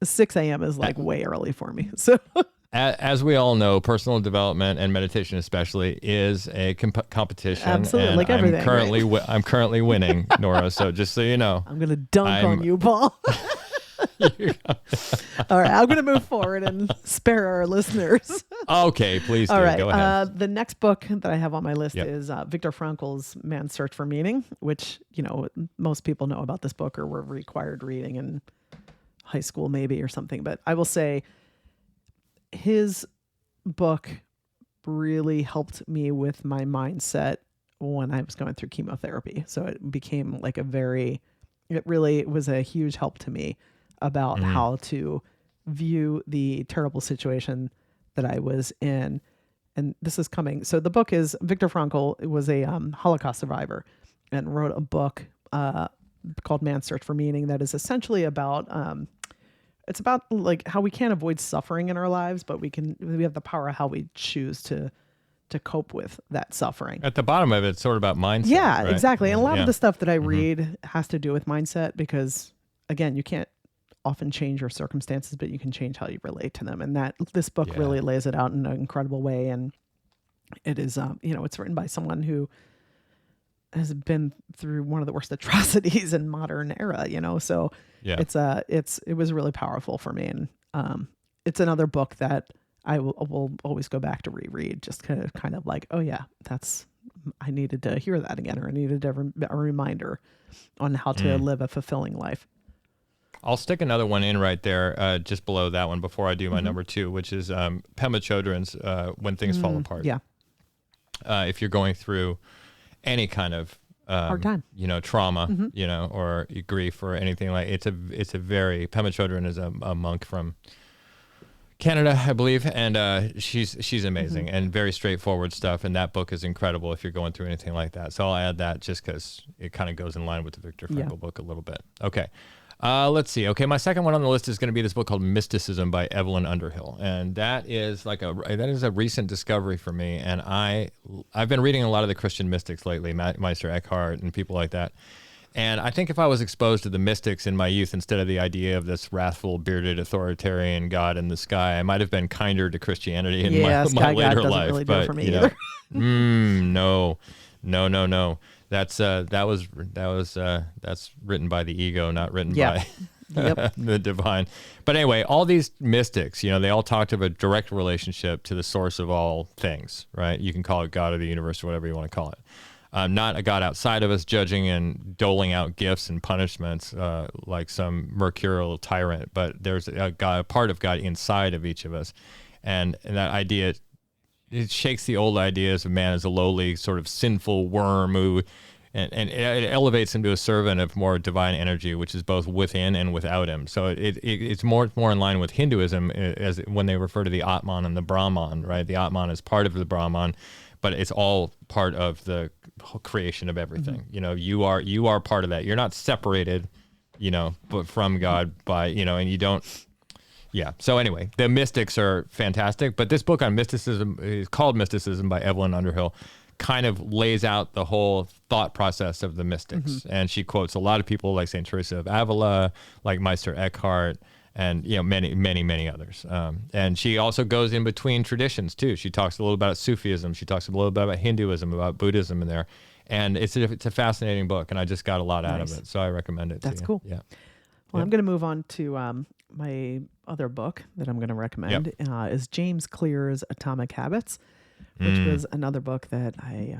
6 a.m. is way early for me. So as we all know, personal development and meditation especially is a competition. Absolutely, like everything. I'm currently winning, Nora. So just so you know, I'm gonna dunk on you, Paul. All right, I'm going to move forward and spare our listeners. Okay, please do. All right. Go ahead. The next book that I have on my list is Viktor Frankl's Man's Search for Meaning, which, most people know about this book or were required reading in high school maybe or something. But I will say his book really helped me with my mindset when I was going through chemotherapy. So it became it really was a huge help to me about how to view the terrible situation that I was in. And this is coming. So the book is, Viktor Frankl was a Holocaust survivor and wrote a book called Man's Search for Meaning that is essentially about, it's about how we can't avoid suffering in our lives, but we have the power of how we choose to cope with that suffering. At the bottom of it, it's sort of about mindset. Yeah, right? Exactly. And a lot of the stuff that I read has to do with mindset because, again, you can't often change your circumstances, but you can change how you relate to them. And this book really lays it out in an incredible way. And it is, it's written by someone who has been through one of the worst atrocities in modern era, so it was really powerful for me. And it's another book that I will always go back to reread, just kind of I needed to hear that again, or I needed a reminder on how to live a fulfilling life. I'll stick another one in right there, just below that one before I do my number 2, which is Pema Chodron's When Things Fall Apart. Yeah. If you're going through any kind of hard time, trauma, or grief or anything Pema Chodron is a monk from Canada, I believe, and she's amazing and very straightforward stuff. And that book is incredible if you're going through anything like that. So I'll add that just because it kind of goes in line with the Viktor Frankl book a little bit. Okay, let's see. Okay, my second one on the list is going to be this book called Mysticism by Evelyn Underhill, and that is a recent discovery for me. And I've been reading a lot of the Christian mystics lately, Meister Eckhart and people like that. And I think if I was exposed to the mystics in my youth instead of the idea of this wrathful, bearded, authoritarian God in the sky, I might have been kinder to Christianity in my later life. Really but for me either. No. That's written by the ego, not written by the divine. But anyway, all these mystics, they all talked of a direct relationship to the source of all things, right? You can call it God or the universe or whatever you want to call it. Not a God outside of us judging and doling out gifts and punishments like some mercurial tyrant, but there's a part of God inside of each of us. And that idea, it shakes the old ideas of man as a lowly sort of sinful worm and it elevates him to a servant of more divine energy, which is both within and without him. So it's more in line with Hinduism as when they refer to the Atman and the Brahman, right? The Atman is part of the Brahman, but it's all part of the creation of everything. Mm-hmm. You are part of that. You're not separated, but from God by, and you don't. Yeah. So anyway, the mystics are fantastic, but this book on mysticism is called Mysticism by Evelyn Underhill, kind of lays out the whole thought process of the mystics. Mm-hmm. And she quotes a lot of people like St. Teresa of Avila, like Meister Eckhart, and many others. And she also goes in between traditions too. She talks a little about Sufism. She talks a little bit about Hinduism, about Buddhism in there. And it's a fascinating book, and I just got a lot out of it. So I recommend it. That's cool. Yeah. Well, I'm going to move on to my other book that I'm going to recommend is James Clear's Atomic Habits, which was another book that I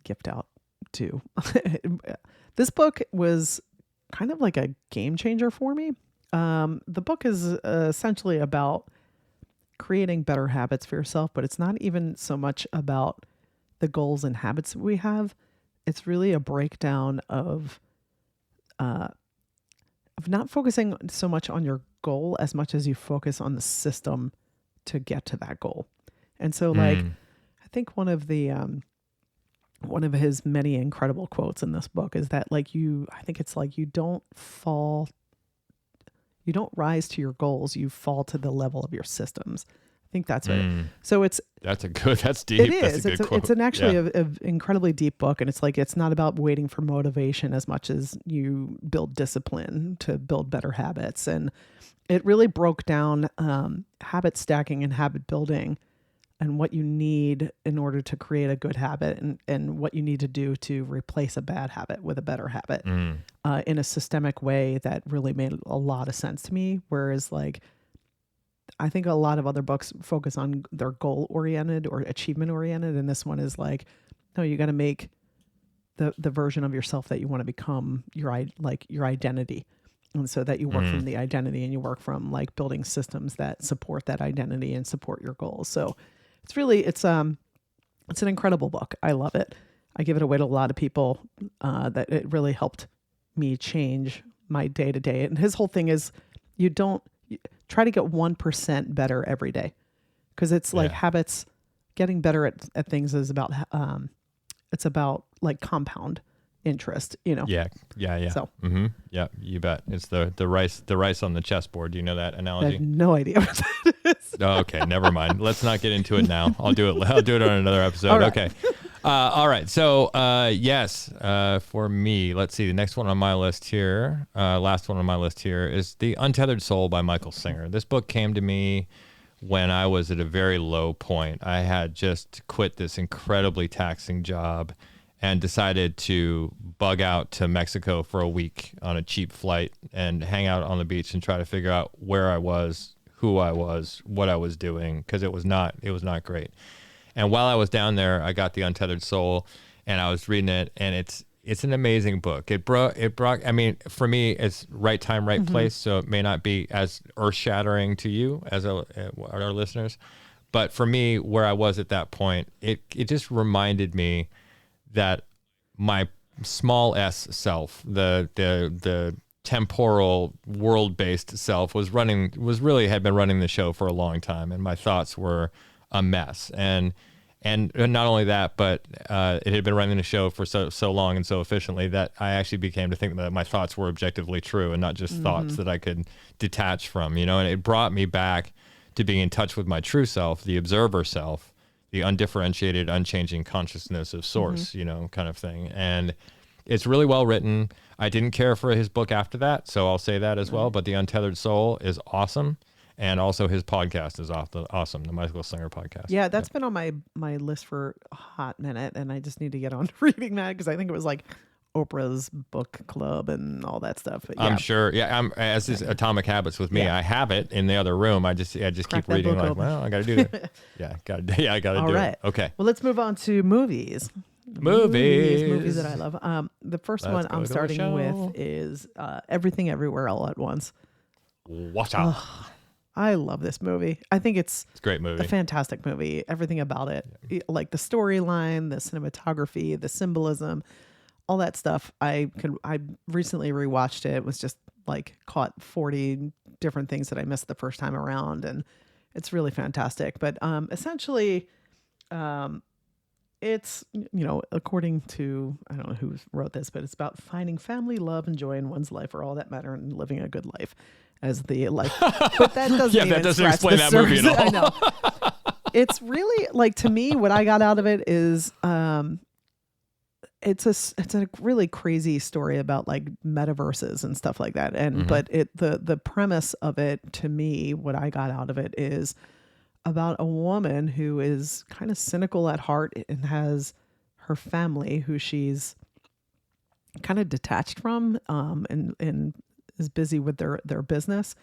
gift out to. This book was kind of like a game changer for me. The book is essentially about creating better habits for yourself, but it's not even so much about the goals and habits that we have. It's really a breakdown of not focusing so much on your goal as much as you focus on the system to get to that goal. And so I think one of his many incredible quotes in this book is that you don't rise to your goals, you fall to the level of your systems. I think that's it. So that's deep. It is. It's an actually an incredibly deep book. And it's not about waiting for motivation as much as you build discipline to build better habits. And it really broke down habit stacking and habit building and what you need in order to create a good habit and what you need to do to replace a bad habit with a better habit in a systemic way that really made a lot of sense to me. Whereas I think a lot of other books focus on their goal oriented or achievement oriented. And this one is no, you got to make the version of yourself that you want to become your identity. And so that you work from the identity and you work from building systems that support that identity and support your goals. So it's an incredible book. I love it. I give it away to a lot of people that it really helped me change my day to day. And his whole thing is try to get 1% better every day. Cause it's habits, getting better at things is about, it's about compound interest, Yeah. So, yeah, you bet. It's the rice on the chessboard. Do you know that analogy? I have no idea what that is. Oh, okay, never mind. Let's not get into it now. I'll do it on another episode. All right. Okay. All right. So, yes, for me, let's see. The next one on my list here, last one on my list here is The Untethered Soul by Michael Singer. This book came to me when I was at a very low point. I had just quit this incredibly taxing job and decided to bug out to Mexico for a week on a cheap flight and hang out on the beach and try to figure out where I was, who I was, what I was doing, because it was not great. And while I was down there, I got The Untethered Soul, and I was reading it, and it's an amazing book. It brought. I mean, for me, it's right time, right place. So it may not be as earth shattering to you as our listeners, but for me, where I was at that point, it just reminded me that my small s self, the temporal world-based self had been running the show for a long time, and my thoughts were a mess. And not only that, but it had been running the show for so long and so efficiently that I actually became to think that my thoughts were objectively true and not just thoughts that I could detach from, and it brought me back to being in touch with my true self, the observer self, the undifferentiated, unchanging consciousness of source, kind of thing. And it's really well written. I didn't care for his book after that, so I'll say that as well. But The Untethered Soul is awesome. And also his podcast is awesome, the Michael Singer podcast. Yeah, that's been on my list for a hot minute, and I just need to get on to reading that because I think it was like Oprah's book club and all that stuff. But yeah. I'm sure. Yeah, as is Atomic Habits with me. Yeah. I have it in the other room. I just keep reading like, well, I got to do that. I got to do it. Okay. Well, let's move on to movies. Movies that I love. The first one I'm starting with is Everything Everywhere All at Once. Watch out. I love this movie. I think it's a great movie. A fantastic movie. Everything about it, like the storyline, the cinematography, the symbolism, all that stuff. I recently rewatched it. It was just like caught 40 different things that I missed the first time around, and it's really fantastic. But essentially, it's, according to, I don't know who wrote this, but it's about finding family, love, and joy in one's life are all that matter and living a good life as the life. But that doesn't that doesn't explain that movie at all. I know. It's really like, to me, what I got out of it is it's a really crazy story about like metaverses and stuff like that. And but the premise of it, to me, what I got out of it is about a woman who is kind of cynical at heart and has her family who she's kind of detached from and is busy with their business.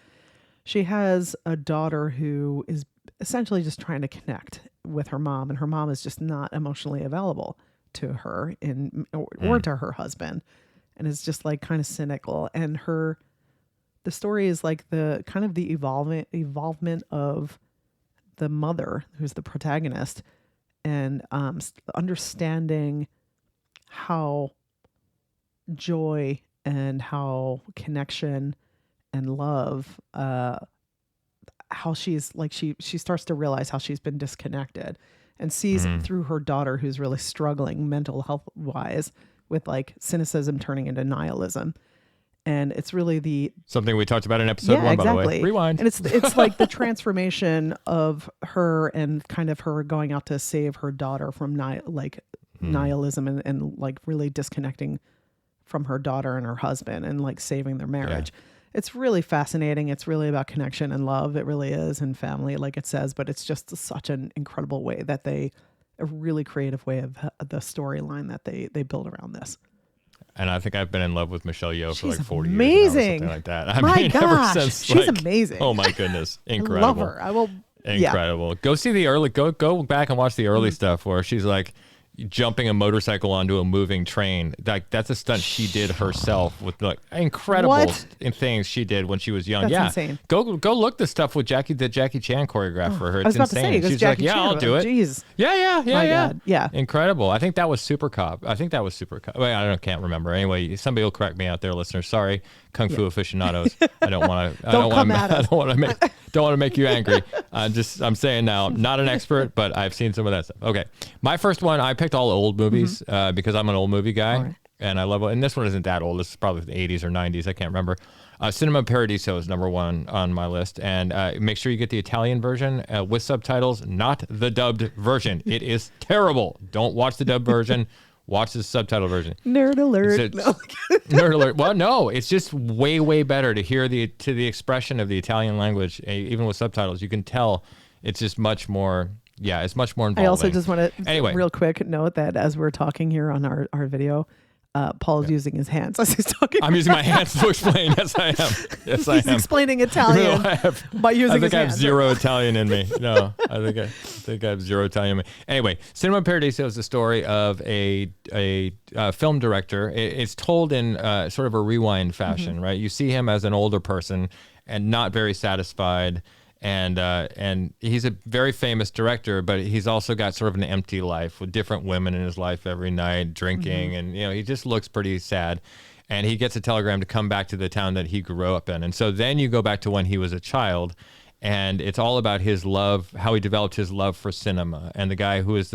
She has a daughter who is essentially just trying to connect with her mom, and her mom is just not emotionally available to her or to her husband, and is just like kind of cynical. And the story is like the kind of the evolvement of the mother, who's the protagonist, and understanding how joy and how connection and love, how she's like, she starts to realize how she's been disconnected, and sees through her daughter, who's really struggling mental health wise with like cynicism turning into nihilism. And it's really something we talked about in episode 1, by the way. Rewind. And it's like the transformation of her and kind of her going out to save her daughter from nihilism and like really disconnecting from her daughter and her husband and like saving their marriage. Yeah. It's really fascinating. It's really about connection and love. It really is, and family, like it says, but it's just such an incredible way that a really creative way of the storyline that they build around this. And I think I've been in love with Michelle Yeoh for like 40 amazing. Years now or something like that. My gosh, ever since, she's amazing. Oh my goodness. Incredible. I love her. I will. Incredible. Yeah. Go see the early, go back and watch the early stuff where she's like jumping a motorcycle onto a moving train. Like that's a stunt she did herself with like incredible things she did when she was young. That's insane. Go look the stuff with Jackie Chan choreographed for her. It's insane. She's like, I'll do it. Jeez. Yeah. God. Yeah. Incredible. I think that was Super Cop. Wait, I can't remember. Anyway, somebody will correct me out there, listeners. Sorry, Kung Fu aficionados. I don't want to. Don't want to make you angry. I'm saying now, not an expert, but I've seen some of that stuff. Okay, my first one, I picked all old movies because I'm an old movie guy, and I love it. And this one isn't that old. This is probably the 80s or 90s. I can't remember. Cinema Paradiso is number 1 on my list, and make sure you get the Italian version with subtitles, not the dubbed version. It is terrible. Don't watch the dubbed version. Watch the subtitle version. Nerd alert. Nerd alert. Well, no, it's just way better to hear the expression of the Italian language, even with subtitles. You can tell it's just much more. Yeah, it's much more involving. I also just want to real quick note that as we're talking here on our video, Paul's using his hands as he's talking. I'm using my hands to explain. Yes, I am. Yes, I am. He's explaining Italian by using his hands. I think I have zero Italian in me. No, I think I have zero Italian in me. Anyway, Cinema Paradiso is the story of a film director. It's told in sort of a rewind fashion, right? You see him as an older person and not very satisfied. And he's a very famous director, but he's also got sort of an empty life with different women in his life every night, drinking, and he just looks pretty sad. and he gets a telegram to come back to the town that he grew up in. And so then you go back to when he was a child, and it's all about his love, how he developed his love for cinema. And the guy who is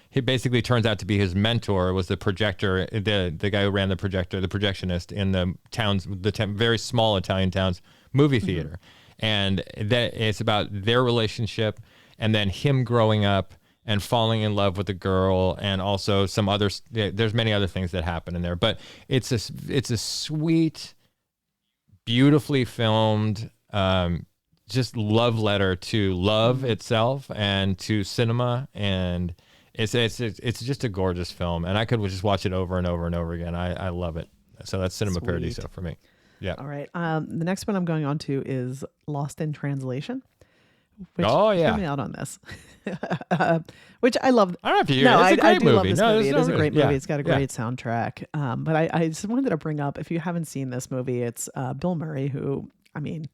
he basically turns out to be his mentor was the projector, the guy who ran the projector, the projectionist in the town's, very small Italian town's movie theater. And that it's about their relationship, and then him growing up and falling in love with a girl, and also some other, there's many other things that happen in there. But it's a sweet, beautifully filmed, just love letter to love itself and to cinema, and it's just a gorgeous film, and I could just watch it over and over and over again. I love it. So that's Cinema Paradiso for me. Yeah. All right. The next one I'm going on to is Lost in Translation. Which, hear me out on this. Which I love. I don't have to hear. It's a great movie. Love this movie. It is a great movie. It's got a great soundtrack. But I just wanted to bring up, if you haven't seen this movie, it's Bill Murray, who, I mean,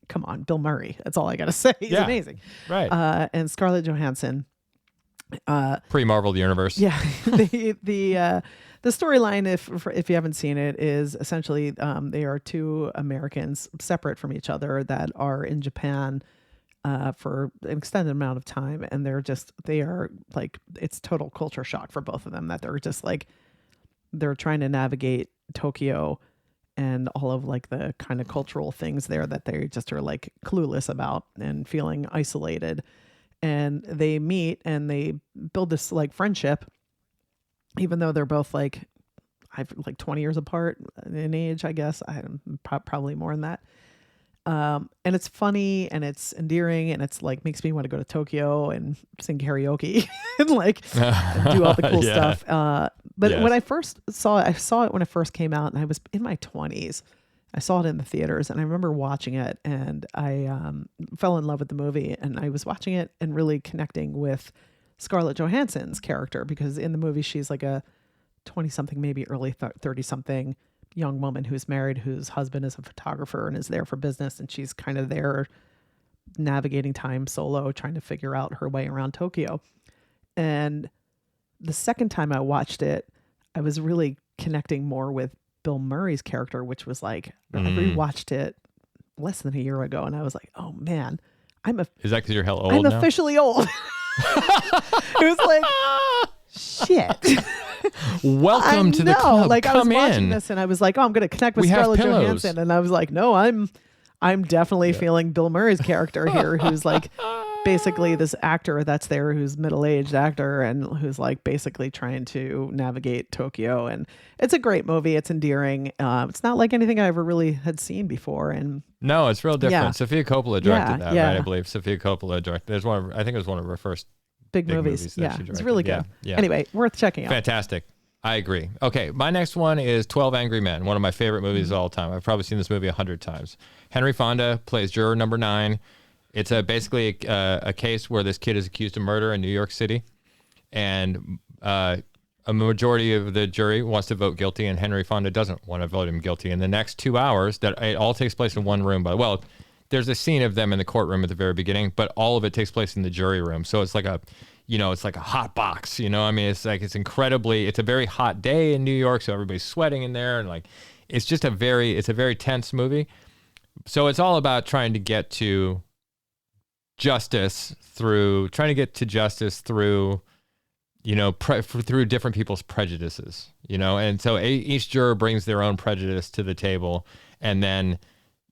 come on, Bill Murray. That's all I got to say. He's amazing. Right. And Scarlett Johansson. Pre-Marvel universe. Yeah. The storyline, if you haven't seen it, is essentially they are two Americans separate from each other that are in Japan for an extended amount of time, and they are like, it's total culture shock for both of them, that they're just like, they're trying to navigate Tokyo and all of like the kind of cultural things there that they just are like clueless about and feeling isolated. And they meet and they build this like friendship, even though they're both like 20 years apart in age, I guess. I'm probably more than that. And it's funny and it's endearing and it's like makes me want to go to Tokyo and sing karaoke and like do all the cool stuff. But when I first saw it, I saw it when it first came out, and I was in my 20s. I saw it in the theaters, and I remember watching it, and I fell in love with the movie, and I was watching it and really connecting with Scarlett Johansson's character, because in the movie she's like a 20-something, maybe early 30-something young woman who's married, whose husband is a photographer and is there for business, and she's kind of there navigating time solo, trying to figure out her way around Tokyo. And the second time I watched it, I was really connecting more with Bill Murray's character, which was like, I rewatched it less than a year ago, and I was like, oh man, is that because you're hell old I'm now? Officially old. It was like, shit. Welcome to the club. Like, Come I was watching in. this, and I was like, oh, I'm going to connect with Scarlett Johansson, and I was like, no, I'm definitely feeling Bill Murray's character here, who's like basically this actor that's there, who's middle-aged actor, and who's like basically trying to navigate Tokyo. And it's a great movie. It's endearing. It's not like anything I ever really had seen before. And no, it's real different. Yeah. Sofia Coppola directed that, right? I believe Sofia Coppola directed. I think it was one of her first big movies that she directed. It's really good. Yeah. Anyway, worth checking out. Fantastic. I agree. Okay, my next one is 12 Angry Men, one of my favorite movies of all time. I've probably seen this movie 100 times. Henry Fonda plays juror number 9. It's basically a case where this kid is accused of murder in New York City, and a majority of the jury wants to vote guilty, and Henry Fonda doesn't want to vote him guilty. In the next 2 hours, that it all takes place in one room. There's a scene of them in the courtroom at the very beginning, but all of it takes place in the jury room. So it's like it's like a hot box, I mean, it's a very hot day in New York, so everybody's sweating in there, and like, it's a very tense movie. So it's all about trying to get to justice through through different people's prejudices, and so each juror brings their own prejudice to the table, and then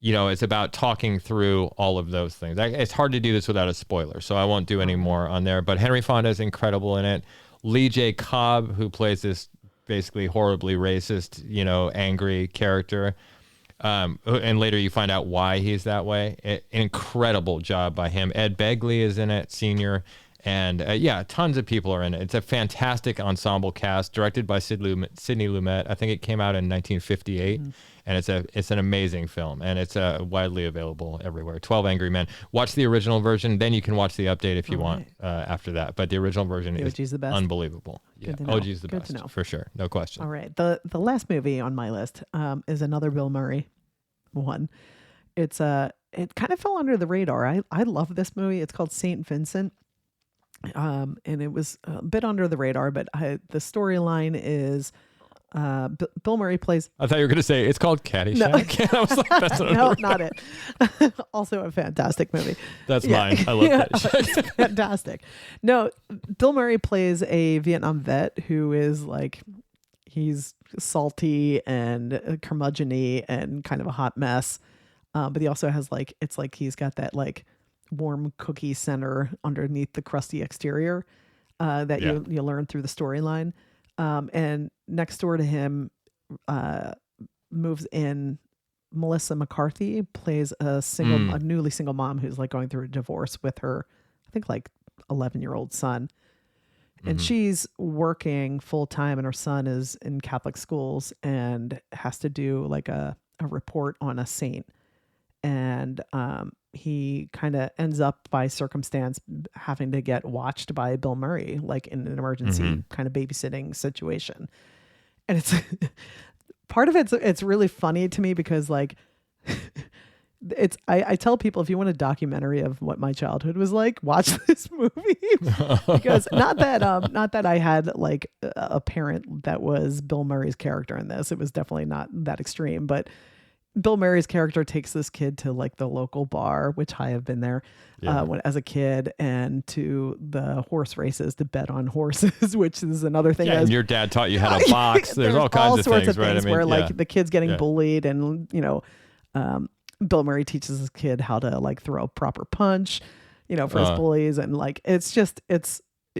it's about talking through all of those things. It's hard to do this without a spoiler, so I won't do any more on there, but Henry Fonda is incredible in it. Lee J. Cobb, who plays this basically horribly racist, angry character, and later you find out why he's that way. An incredible job by him. Ed Begley is in it, senior, and tons of people are in it. It's a fantastic ensemble cast, directed by Sidney Lumet. I think it came out in 1958, and it's an amazing film, and it's widely available everywhere. 12 Angry Men. Watch the original version, then you can watch the update if you want after that. But the original version is the best. Unbelievable. Good to Yeah, know. OG's the Good best to know. for sure, no question. All right. The last movie on my list is another Bill Murray one. It kind of fell under the radar. I love this movie. It's called Saint Vincent. And it was a bit under the radar, but the storyline is Bill Murray plays. I thought you were going to say it's called Caddyshack. I was like, that's no, not it. Also a fantastic movie. That's mine. I love Caddyshack. It's fantastic. No, Bill Murray plays a Vietnam vet who is like, he's salty and curmudgeon-y and kind of a hot mess. But he also has like, it's like he's got that like warm cookie center underneath the crusty exterior that you learn through the storyline. And next door to him moves in Melissa McCarthy, plays a newly single mom who's like going through a divorce with her, I think like 11-year-old son. And she's working full time and her son is in Catholic schools and has to do like a report on a saint. And he kind of ends up by circumstance having to get watched by Bill Murray, like in an emergency kind of babysitting situation. And it's part of it's really funny to me because like I tell people, if you want a documentary of what my childhood was like, watch this movie. Because not that I had like a parent that was Bill Murray's character in this. It was definitely not that extreme, but Bill Murray's character takes this kid to like the local bar, which I have been there as a kid, and to the horse races to bet on horses, which is another thing. Yeah, and your dad taught you how to box. There's all kinds of things, right? I mean, where like the kid's getting bullied, and Bill Murray teaches his kid how to like throw a proper punch, for his bullies, and like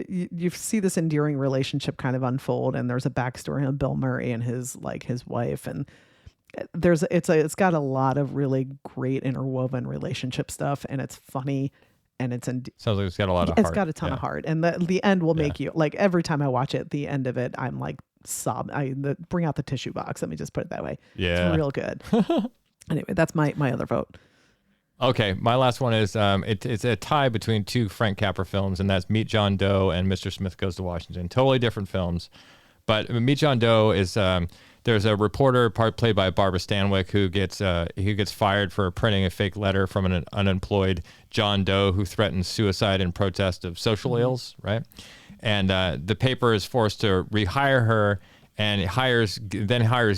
you see this endearing relationship kind of unfold, and there's a backstory on Bill Murray and his wife, and it's got a lot of really great interwoven relationship stuff, and it's funny, and sounds like it's got a lot of heart. It's got a ton of heart, and the end will make you like, every time I watch it, the end of it, I'm like bring out the tissue box. Let me just put it that way. Yeah, it's real good. Anyway, that's my other vote. Okay, my last one is it's a tie between two Frank Capra films, and that's Meet John Doe and Mr. Smith Goes to Washington. Totally different films, but Meet John Doe is there's a reporter played by Barbara Stanwyck who gets fired for printing a fake letter from an unemployed John Doe who threatens suicide in protest of social ills, right? And the paper is forced to rehire her, and hires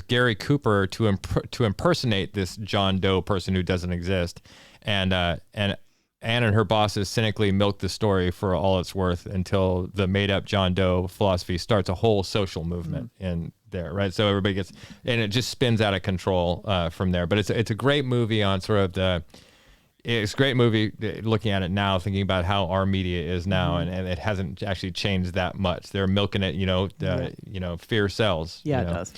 Gary Cooper to impersonate this John Doe person who doesn't exist, and Anne and her bosses cynically milk the story for all it's worth until the made-up John Doe philosophy starts a whole social movement in there, right? So everybody gets, and it just spins out of control from there. But it's a great movie on sort of it's a great movie looking at it now, thinking about how our media is now, and it hasn't actually changed that much. They're milking it, fear sells. Yeah, it does.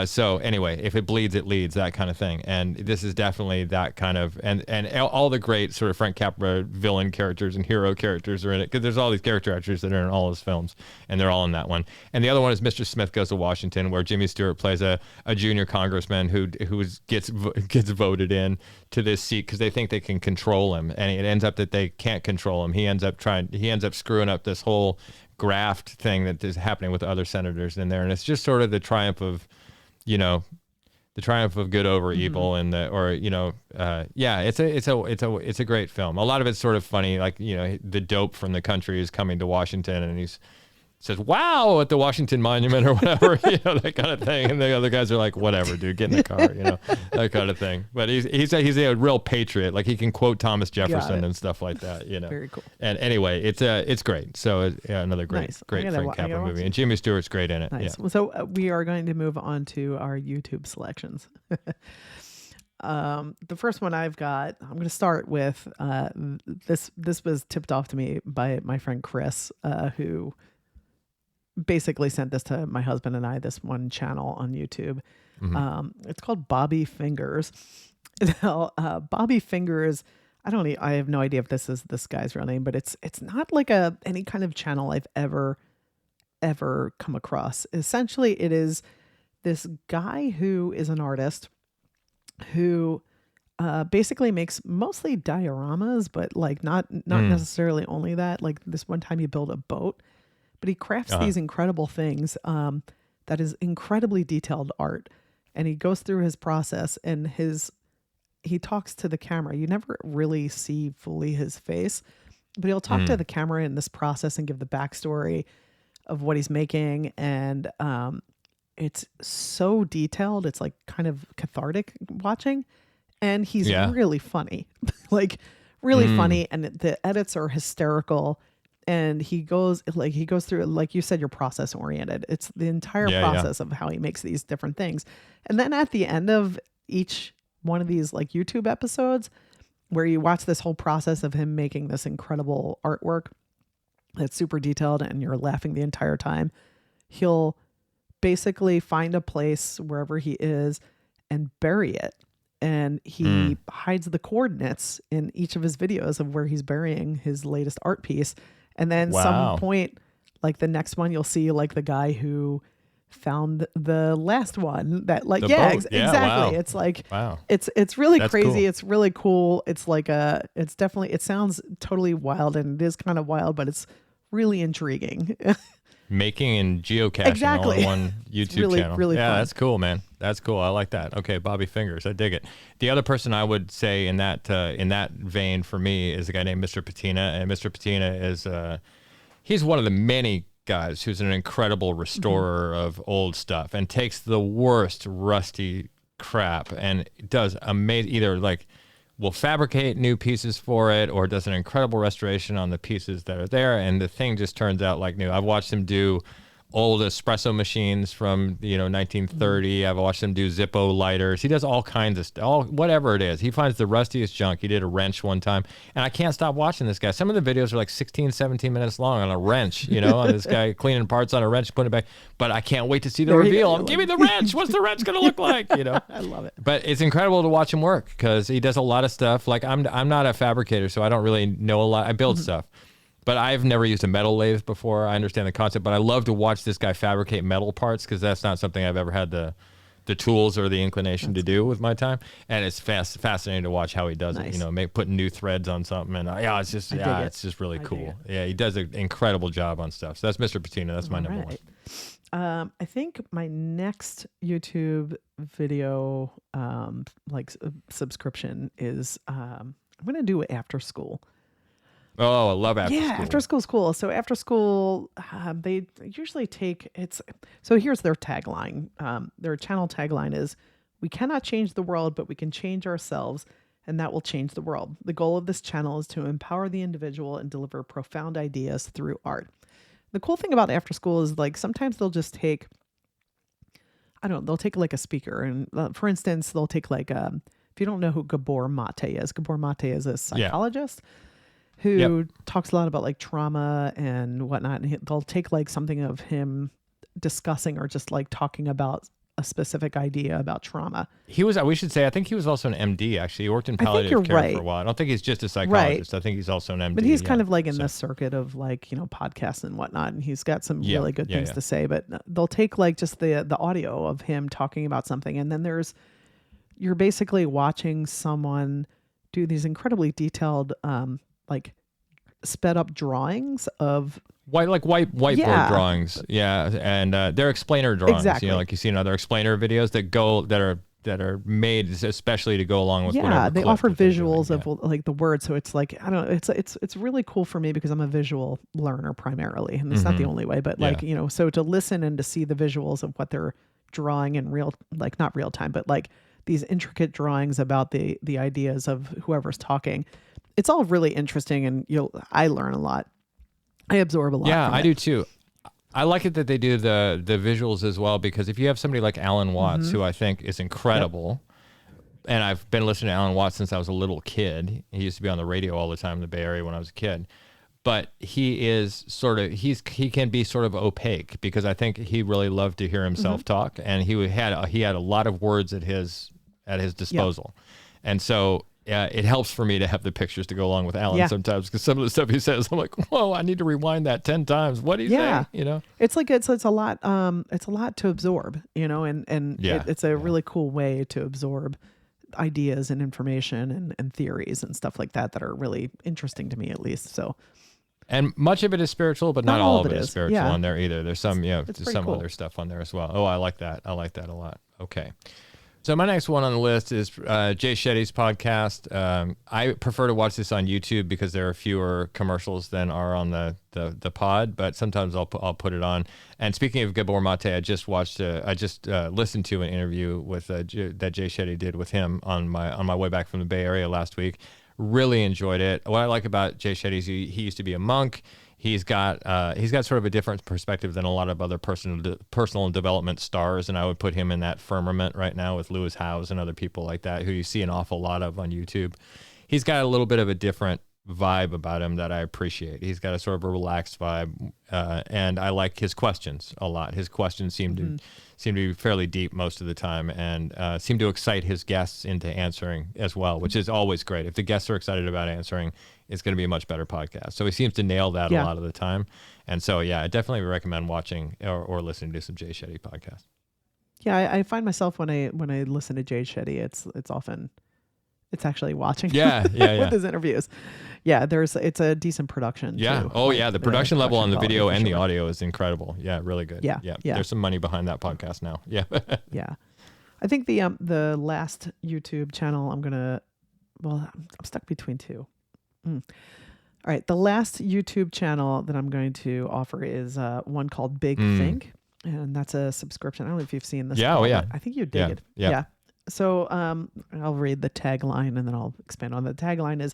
So anyway, if it bleeds, it leads, that kind of thing. And this is definitely that kind of, and all the great sort of Frank Capra villain characters and hero characters are in it, because there's all these character actors that are in all his films, and they're all in that one. And the other one is Mr. Smith Goes to Washington, where Jimmy Stewart plays a junior congressman who gets voted in to this seat because they think they can control him, and it ends up that they can't control him. He ends up screwing up this whole graft thing that is happening with other senators in there, and it's just sort of the triumph of good over evil, and it's a great film. A lot of it's sort of funny, like, the dope from the country is coming to Washington, and he's says, "Wow," at the Washington Monument or whatever, that kind of thing. And the other guys are like, "Whatever, dude, get in the car," that kind of thing. But he's a real patriot. Like, he can quote Thomas Jefferson and stuff like that. Very cool. And anyway, it's great. So another great Frank Capra movie, and Jimmy Stewart's great in it. Nice. Yeah. So we are going to move on to our YouTube selections. The first one I'm going to start with this was tipped off to me by my friend Chris, who basically sent this to my husband and I, this one channel on YouTube. It's called Bobby Fingers. Now, Bobby Fingers, I have no idea if this is this guy's real name, but it's not like any kind of channel I've ever come across. Essentially, it is this guy who is an artist who basically makes mostly dioramas, but like not necessarily only that. Like, this one time he built a boat, but he crafts these incredible things that is incredibly detailed art. And he goes through his process, and he talks to the camera. You never really see fully his face, but he'll talk to the camera in this process and give the backstory of what he's making. And it's so detailed. It's like kind of cathartic watching, and he's really funny, like really funny. And the edits are hysterical. And he goes through, like you said, you're process oriented. It's the entire process of how he makes these different things. And then at the end of each one of these like YouTube episodes where you watch this whole process of him making this incredible artwork that's super detailed and you're laughing the entire time, he'll basically find a place wherever he is and bury it. And he hides the coordinates in each of his videos of where he's burying his latest art piece. And then some point, like the next one, you'll see like the guy who found the last one that like, exactly. Wow. It's like, it's really crazy. Cool. It's really cool. It's like it's definitely, it sounds totally wild, and it is kind of wild, but it's really intriguing. Making and geocaching all in one YouTube channel. Really fun. That's cool, man. That's cool. I like that. Okay, Bobby Fingers. I dig it. The other person I would say in that vein for me is a guy named Mr. Patina, and Mr. Patina is he's one of the many guys who's an incredible restorer of old stuff and takes the worst rusty crap and does amazing, either like will fabricate new pieces for it or does an incredible restoration on the pieces that are there, and the thing just turns out like new. I've watched him do old espresso machines from 1930. I've watched him do Zippo lighters. He does all kinds of stuff, whatever it is. He finds the rustiest junk. He did a wrench one time, and I can't stop watching this guy. Some of the videos are like 16, 17 minutes long on a wrench, on this guy cleaning parts on a wrench, putting it back. But I can't wait to see the reveal. Give me the wrench. What's the wrench going to look like? I love it. But it's incredible to watch him work because he does a lot of stuff. Like I'm not a fabricator, so I don't really know a lot. I build stuff. But I've never used a metal lathe before. I understand the concept, but I love to watch this guy fabricate metal parts because that's not something I've ever had the tools or the inclination to do with my time. And it's fascinating to watch how he does it. Putting new threads on something, and it's just really cool. Yeah, he does an incredible job on stuff. So that's Mr. Patina. That's my number one. I think my next YouTube video subscription is I'm going to do After School. Oh, I love After School. Yeah, After School's cool. So After School, they usually so here's their tagline. Their channel tagline is, "We cannot change the world, but we can change ourselves, and that will change the world. The goal of this channel is to empower the individual and deliver profound ideas through art." The cool thing about After School is like sometimes they'll just take, they'll take like a speaker. And for instance, they'll take like, if you don't know who Gabor Mate is a psychologist. Who talks a lot about like trauma and whatnot. And they'll take like something of him discussing or just like talking about a specific idea about trauma. We should say, I think he was also an MD, actually. He worked in palliative care for a while. I don't think he's just a psychologist. I think he's also an MD. But he's kind of like in the circuit of like, podcasts and whatnot. And he's got some really good things to say. But they'll take like just the audio of him talking about something. And then you're basically watching someone do these incredibly detailed like sped up drawings of whiteboard drawings. Yeah. And they're explainer drawings, exactly. Like you see in other explainer videos that are made especially to go along with whatever. They offer visuals of like the words. So it's like, I don't know, it's really cool for me because I'm a visual learner primarily, and it's not the only way, but so to listen and to see the visuals of what they're drawing in not real time, but like these intricate drawings about the ideas of whoever's talking. It's all really interesting, and I learn a lot. I absorb a lot. Yeah, I do too. I like it that they do the visuals as well, because if you have somebody like Alan Watts, who I think is incredible, and I've been listening to Alan Watts since I was a little kid. He used to be on the radio all the time in the Bay Area when I was a kid. But he is he can be sort of opaque, because I think he really loved to hear himself talk, and he had a lot of words at his disposal, and so. It helps for me to have the pictures to go along with Alan sometimes, because some of the stuff he says, I'm like, whoa, I need to rewind that 10 times. What do you say? It's like it's a lot. It's a lot to absorb, it's a really cool way to absorb ideas and information and theories and stuff like that are really interesting to me, at least. So. And much of it is spiritual, but not all of it is spiritual on there either. There's some, some cool. other stuff on there as well. Oh, I like that. I like that a lot. Okay. So my next one on the list is Jay Shetty's podcast. I prefer to watch this on YouTube because there are fewer commercials than are on the pod, but sometimes I'll put it on. And speaking of Gabor Mate, I just listened to an interview with that Jay Shetty did with him on my way back from the Bay Area last week. Really enjoyed it. What I like about Jay Shetty is he used to be a monk. He's got sort of a different perspective than a lot of other personal development stars, and I would put him in that firmament right now with Lewis Howes and other people like that who you see an awful lot of on YouTube. He's got a little bit of a different vibe about him that I appreciate. He's got a sort of a relaxed vibe, and I like his questions a lot. His questions seem to be fairly deep most of the time, and seem to excite his guests into answering as well, which is always great. If the guests are excited about answering, it's going to be a much better podcast. So he seems to nail that a lot of the time. And so, I definitely recommend watching or listening to some Jay Shetty podcasts. Yeah, I find myself when I listen to Jay Shetty, it's actually watching with his interviews. Yeah, it's a decent production. Yeah. Too. The production level on the video and the audio is incredible. Yeah, really good. Yeah. There's some money behind that podcast now. Yeah. Yeah. I think the last YouTube channel I'm stuck between two. All right. The last YouTube channel that I'm going to offer is one called Big Think. And that's a subscription. I don't know if you've seen this. Yeah. I think you dig it. Yeah. So I'll read the tagline and then I'll expand on the tagline is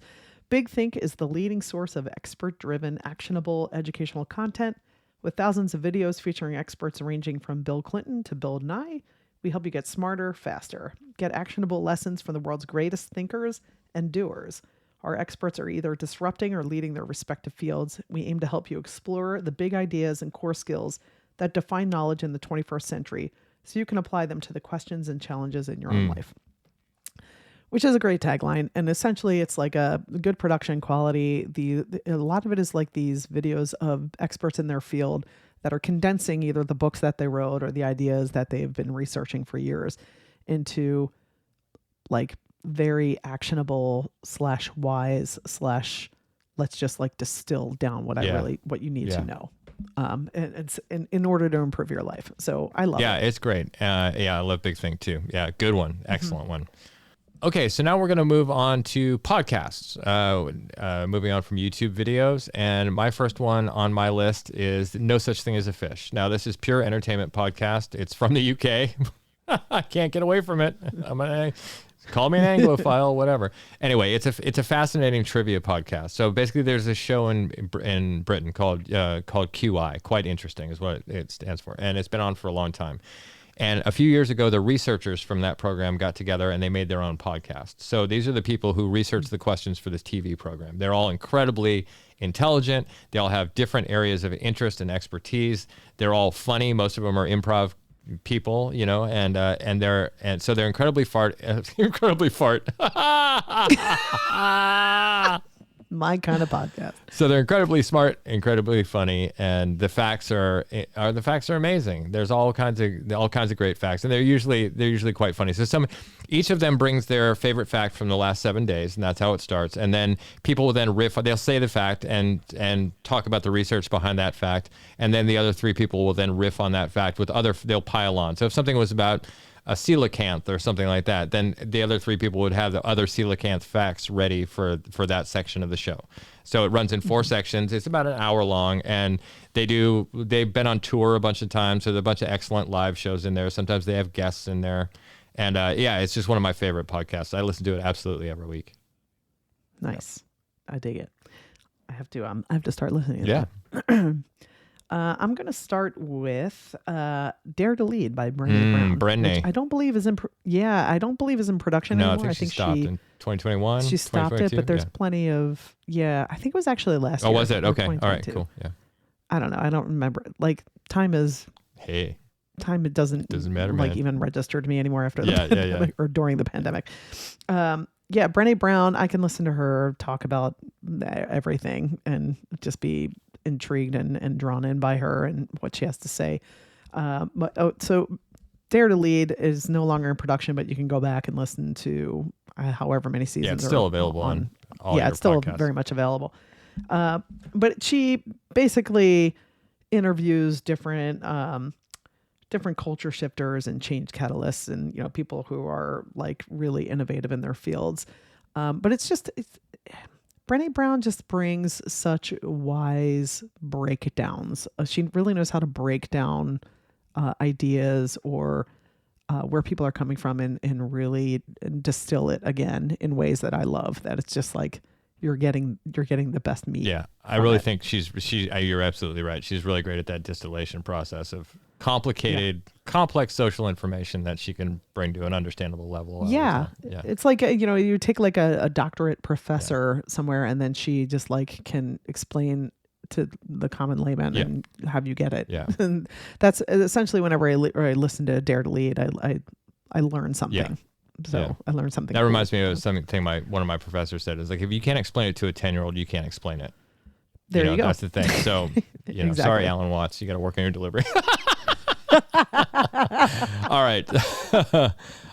Big Think is the leading source of expert-driven, actionable educational content with thousands of videos featuring experts ranging from Bill Clinton to Bill Nye. We help you get smarter, faster. Get actionable lessons from the world's greatest thinkers and doers. Our experts are either disrupting or leading their respective fields. We aim to help you explore the big ideas and core skills that define knowledge in the 21st century so you can apply them to the questions and challenges in your own life. Which is a great tagline. And essentially it's like a good production quality. A lot of it is like these videos of experts in their field that are condensing either the books that they wrote or the ideas that they've been researching for years into like very actionable /wise/ let's just like distill down what you need to know. And it's in order to improve your life. So I love it. Yeah, it's great. I love Big Think too. Yeah, good one. Excellent one. Okay, so now we're going to move on to podcasts, moving on from YouTube videos. And my first one on my list is No Such Thing as a Fish. Now, this is pure entertainment podcast. It's from the UK. I can't get away from it. Call me an Anglophile, whatever. Anyway, it's a fascinating trivia podcast. So basically, there's a show in Britain called QI. Quite interesting is what it stands for, and it's been on for a long time. And a few years ago, the researchers from that program got together and they made their own podcast. So these are the people who researched the questions for this TV program. They're all incredibly intelligent. They all have different areas of interest and expertise. They're all funny. Most of them are improv people, and so they're incredibly My kind of podcast. So they're incredibly smart, incredibly funny, and the facts are amazing. There's all kinds of great facts, and they're usually quite funny. So each of them brings their favorite fact from the last 7 days, and that's how it starts. And then people will then riff. They'll say the fact and talk about the research behind that fact, and then the other three people will then riff on that fact with they'll pile on. So if something was about a coelacanth or something like that, then the other three people would have the other coelacanth facts ready for that section of the show. So it runs in 4 sections. It's about an hour long, and they've been on tour a bunch of times, so there's a bunch of excellent live shows in there. Sometimes they have guests in there. And it's just one of my favorite podcasts. I listen to it absolutely every week. Nice. Yep. I dig it. I have to start listening. Yeah. I'm going to start with Dare to Lead by Brené Brown. Brené. I don't believe is in production anymore. I think she stopped in 2021. She stopped it, but there's plenty of I think it was actually last year. Oh, was it? Okay. All right, cool. Yeah. I don't know. I don't remember. Like time it doesn't matter, like even register to me anymore after the pandemic or during the pandemic. Brené Brown, I can listen to her talk about everything and just be intrigued and drawn in by her and what she has to say. So Dare to Lead is no longer in production, but you can go back and listen to however many seasons. Yeah, it's still available on all your it's still podcasts. very much available. But she basically interviews different different culture shifters and change catalysts, and people who are like really innovative in their fields. But it's Brené Brown just brings such wise breakdowns. She really knows how to break down ideas or where people are coming from, and really distill it again in ways that I love. That it's just like you're getting the best meat. Yeah, I really think you're absolutely right. She's really great at that distillation process of complicated, complex social information that she can bring to an understandable level. Yeah. It's like, you take like a doctorate professor somewhere, and then she just like can explain to the common layman and have you get it. Yeah. And that's essentially whenever I listen to Dare to Lead, I learn something. Yeah. So I learned something. That reminds me of something one of my professors said, is like, if you can't explain it to a 10-year-old, you can't explain it. There you go. That's the thing. So, Exactly. Sorry, Alan Watts, you got to work on your delivery. All right.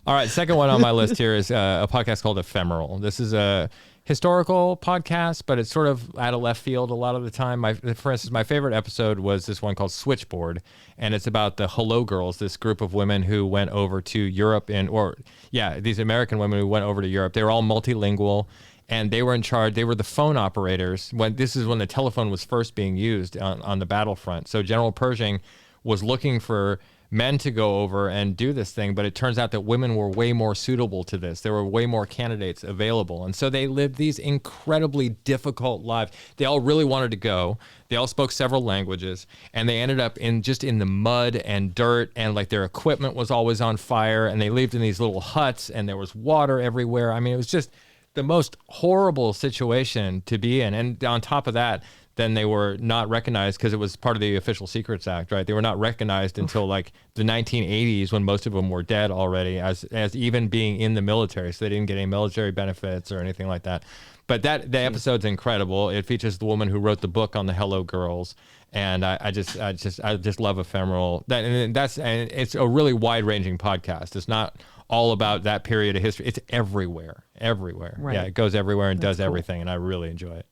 All right. Second one on my list here is a podcast called Ephemeral. This is a historical podcast, but it's sort of out of left field a lot of the time. For instance, my favorite episode was this one called Switchboard, and it's about the Hello Girls, this group of women who went over to Europe these American women who went over to Europe. They were all multilingual, and they were in charge. They were the phone operators. This is when the telephone was first being used on the battlefront. So General Pershing was looking for men to go over and do this thing, but it turns out that women were way more suitable to this. There were way more candidates available. And so they lived these incredibly difficult lives. They all really wanted to go. They all spoke several languages, and they ended up in the mud and dirt, and like their equipment was always on fire, and they lived in these little huts, and there was water everywhere. I mean, it was just the most horrible situation to be in. And on top of that, then they were not recognized because it was part of the Official Secrets Act, right? They were not recognized until like the 1980s, when most of them were dead already, as even being in the military. So they didn't get any military benefits or anything like that. But the episode's incredible. It features the woman who wrote the book on the Hello Girls, and I just love Ephemeral. And it's a really wide-ranging podcast. It's not all about that period of history. It's everywhere. Right. Yeah, it goes everywhere and does everything, and I really enjoy it.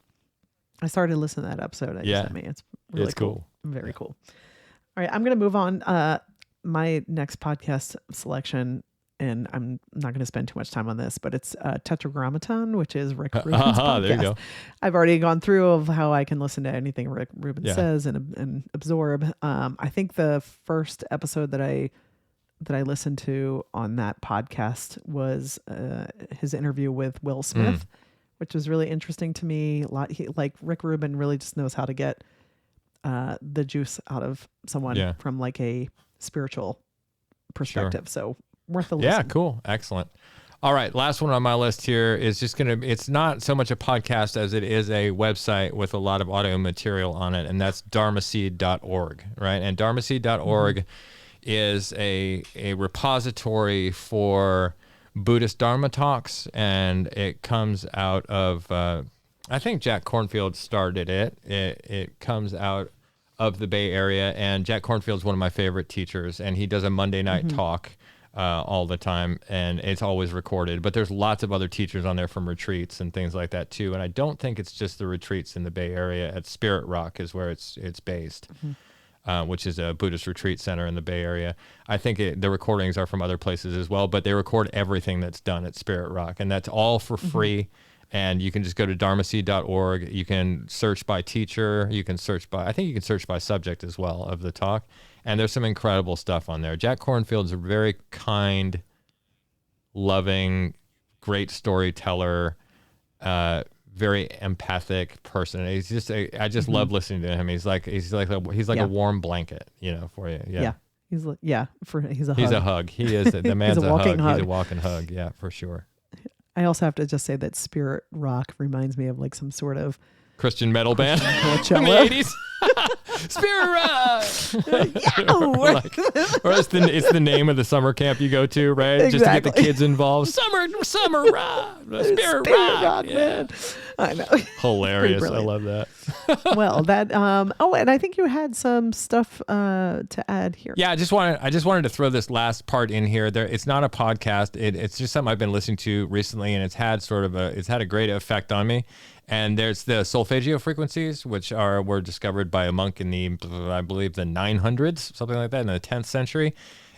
I started listening to that episode that you sent me. It's really cool. Very cool. All right, I'm going to move on. My next podcast selection, and I'm not going to spend too much time on this, but it's Tetragrammaton, which is Rick Rubin's podcast. There you go. I've already gone through of how I can listen to anything Rick Rubin says and absorb. I think the first episode that I listened to on that podcast was his interview with Will Smith, which was really interesting to me. Rick Rubin really just knows how to get the juice out of someone from like a spiritual perspective. So worth a listen. Yeah, cool. Excellent. All right. Last one on my list here is it's not so much a podcast as it is a website with a lot of audio material on it. And that's dharmaseed.org, right? And dharmaseed.org is a repository for Buddhist Dharma talks, and it comes out of, I think Jack Kornfield started it. It comes out of the Bay Area, and Jack Kornfield's one of my favorite teachers, and he does a Monday night talk all the time, and it's always recorded. But there's lots of other teachers on there from retreats and things like that too. And I don't think it's just the retreats in the Bay Area. At Spirit Rock is where it's based. Which is a Buddhist retreat center in the Bay Area. I think the recordings are from other places as well, but they record everything that's done at Spirit Rock, and that's all for free. And you can just go to dharmaseed.org. You can search by teacher. I think you can search by subject as well of the talk. And there's some incredible stuff on there. Jack Kornfield's a very kind, loving, great storyteller, very empathic person. He's just I just love listening to him. He's like a warm blanket, for you. Yeah. He's a hug. He is. The man's a walking hug. He's a walking hug. Yeah, for sure. I also have to just say that Spirit Rock reminds me of like some sort of Christian metal band from the 80s. Spirit Rock. Or it's the name of the summer camp you go to, right? Exactly. Just to get the kids involved. Summer rock. Spirit rock. Man. I know. Hilarious. I brilliant. love that. Well, that and I think you had some stuff to add here. Yeah, I just wanted to throw this last part in here. It's not a podcast. It's just something I've been listening to recently, and it's had a great effect on me. And there's the solfeggio frequencies, which were discovered by a monk in I believe the 900s, something like that, in the 10th century.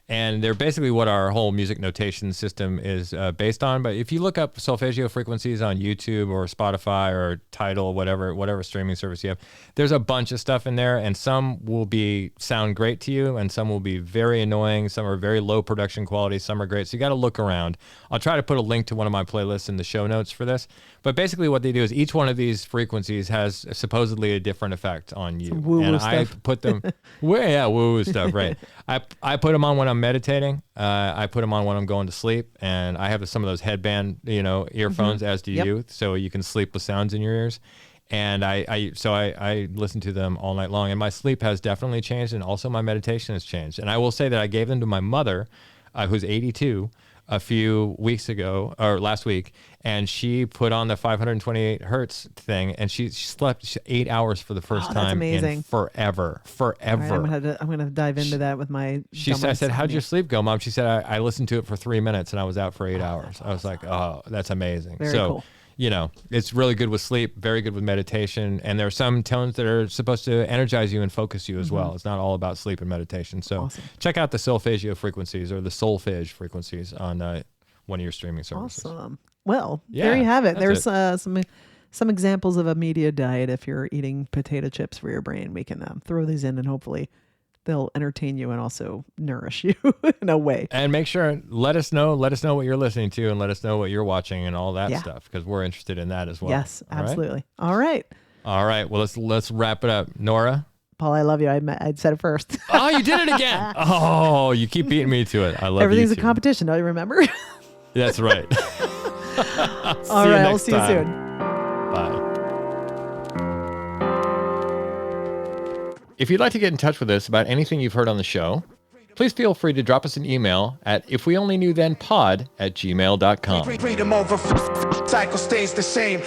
And they're basically what our whole music notation system is based on. But if you look up solfeggio frequencies on YouTube or Spotify or Tidal, whatever streaming service you have, there's a bunch of stuff in there, and some will sound great to you, and some will be very annoying. Some are very low production quality. Some are great. So you got to look around. I'll try to put a link to one of my playlists in the show notes for this. But basically, what they do is each one of these frequencies has supposedly a different effect on you. Woo-woo stuff. I put them, woo-woo stuff, right? I put them on when I'm meditating. I put them on when I'm going to sleep, and I have some of those headband, earphones, as do you, so you can sleep with sounds in your ears. And I listen to them all night long, and my sleep has definitely changed, and also my meditation has changed. And I will say that I gave them to my mother, who's 82, a few weeks ago, or last week, and she put on the 528 hertz thing, and she slept 8 hours for the first time in forever. Right, I'm gonna dive into that with my. I said, "How'd your sleep go, Mom?" She said, "I listened to it for 3 minutes, and I was out for 8 hours." I was like, "Oh, that's amazing." Very cool. It's really good with sleep, very good with meditation, and there are some tones that are supposed to energize you and focus you as well. It's not all about sleep and meditation. So check out the solfeggio frequencies or the solfege frequencies on one of your streaming services. Awesome. Well, there you have it. There's some examples of a media diet. If you're eating potato chips for your brain, we can throw these in, and hopefully they'll entertain you and also nourish you in a way. And make sure, let us know what you're listening to, and let us know what you're watching and all that stuff, because we're interested in that as well. Yes, absolutely. All right. Well, let's wrap it up. Nora? Paul, I love you. I'd said it first. Oh, you did it again. Oh, you keep beating me to it. I love Everything's you too. a competition. Don't you remember? That's right. All right. I'll see you soon. Bye. If you'd like to get in touch with us about anything you've heard on the show, please feel free to drop us an email at ifweonlyknewthenpod@gmail.com. Freedom over cycle stays the same.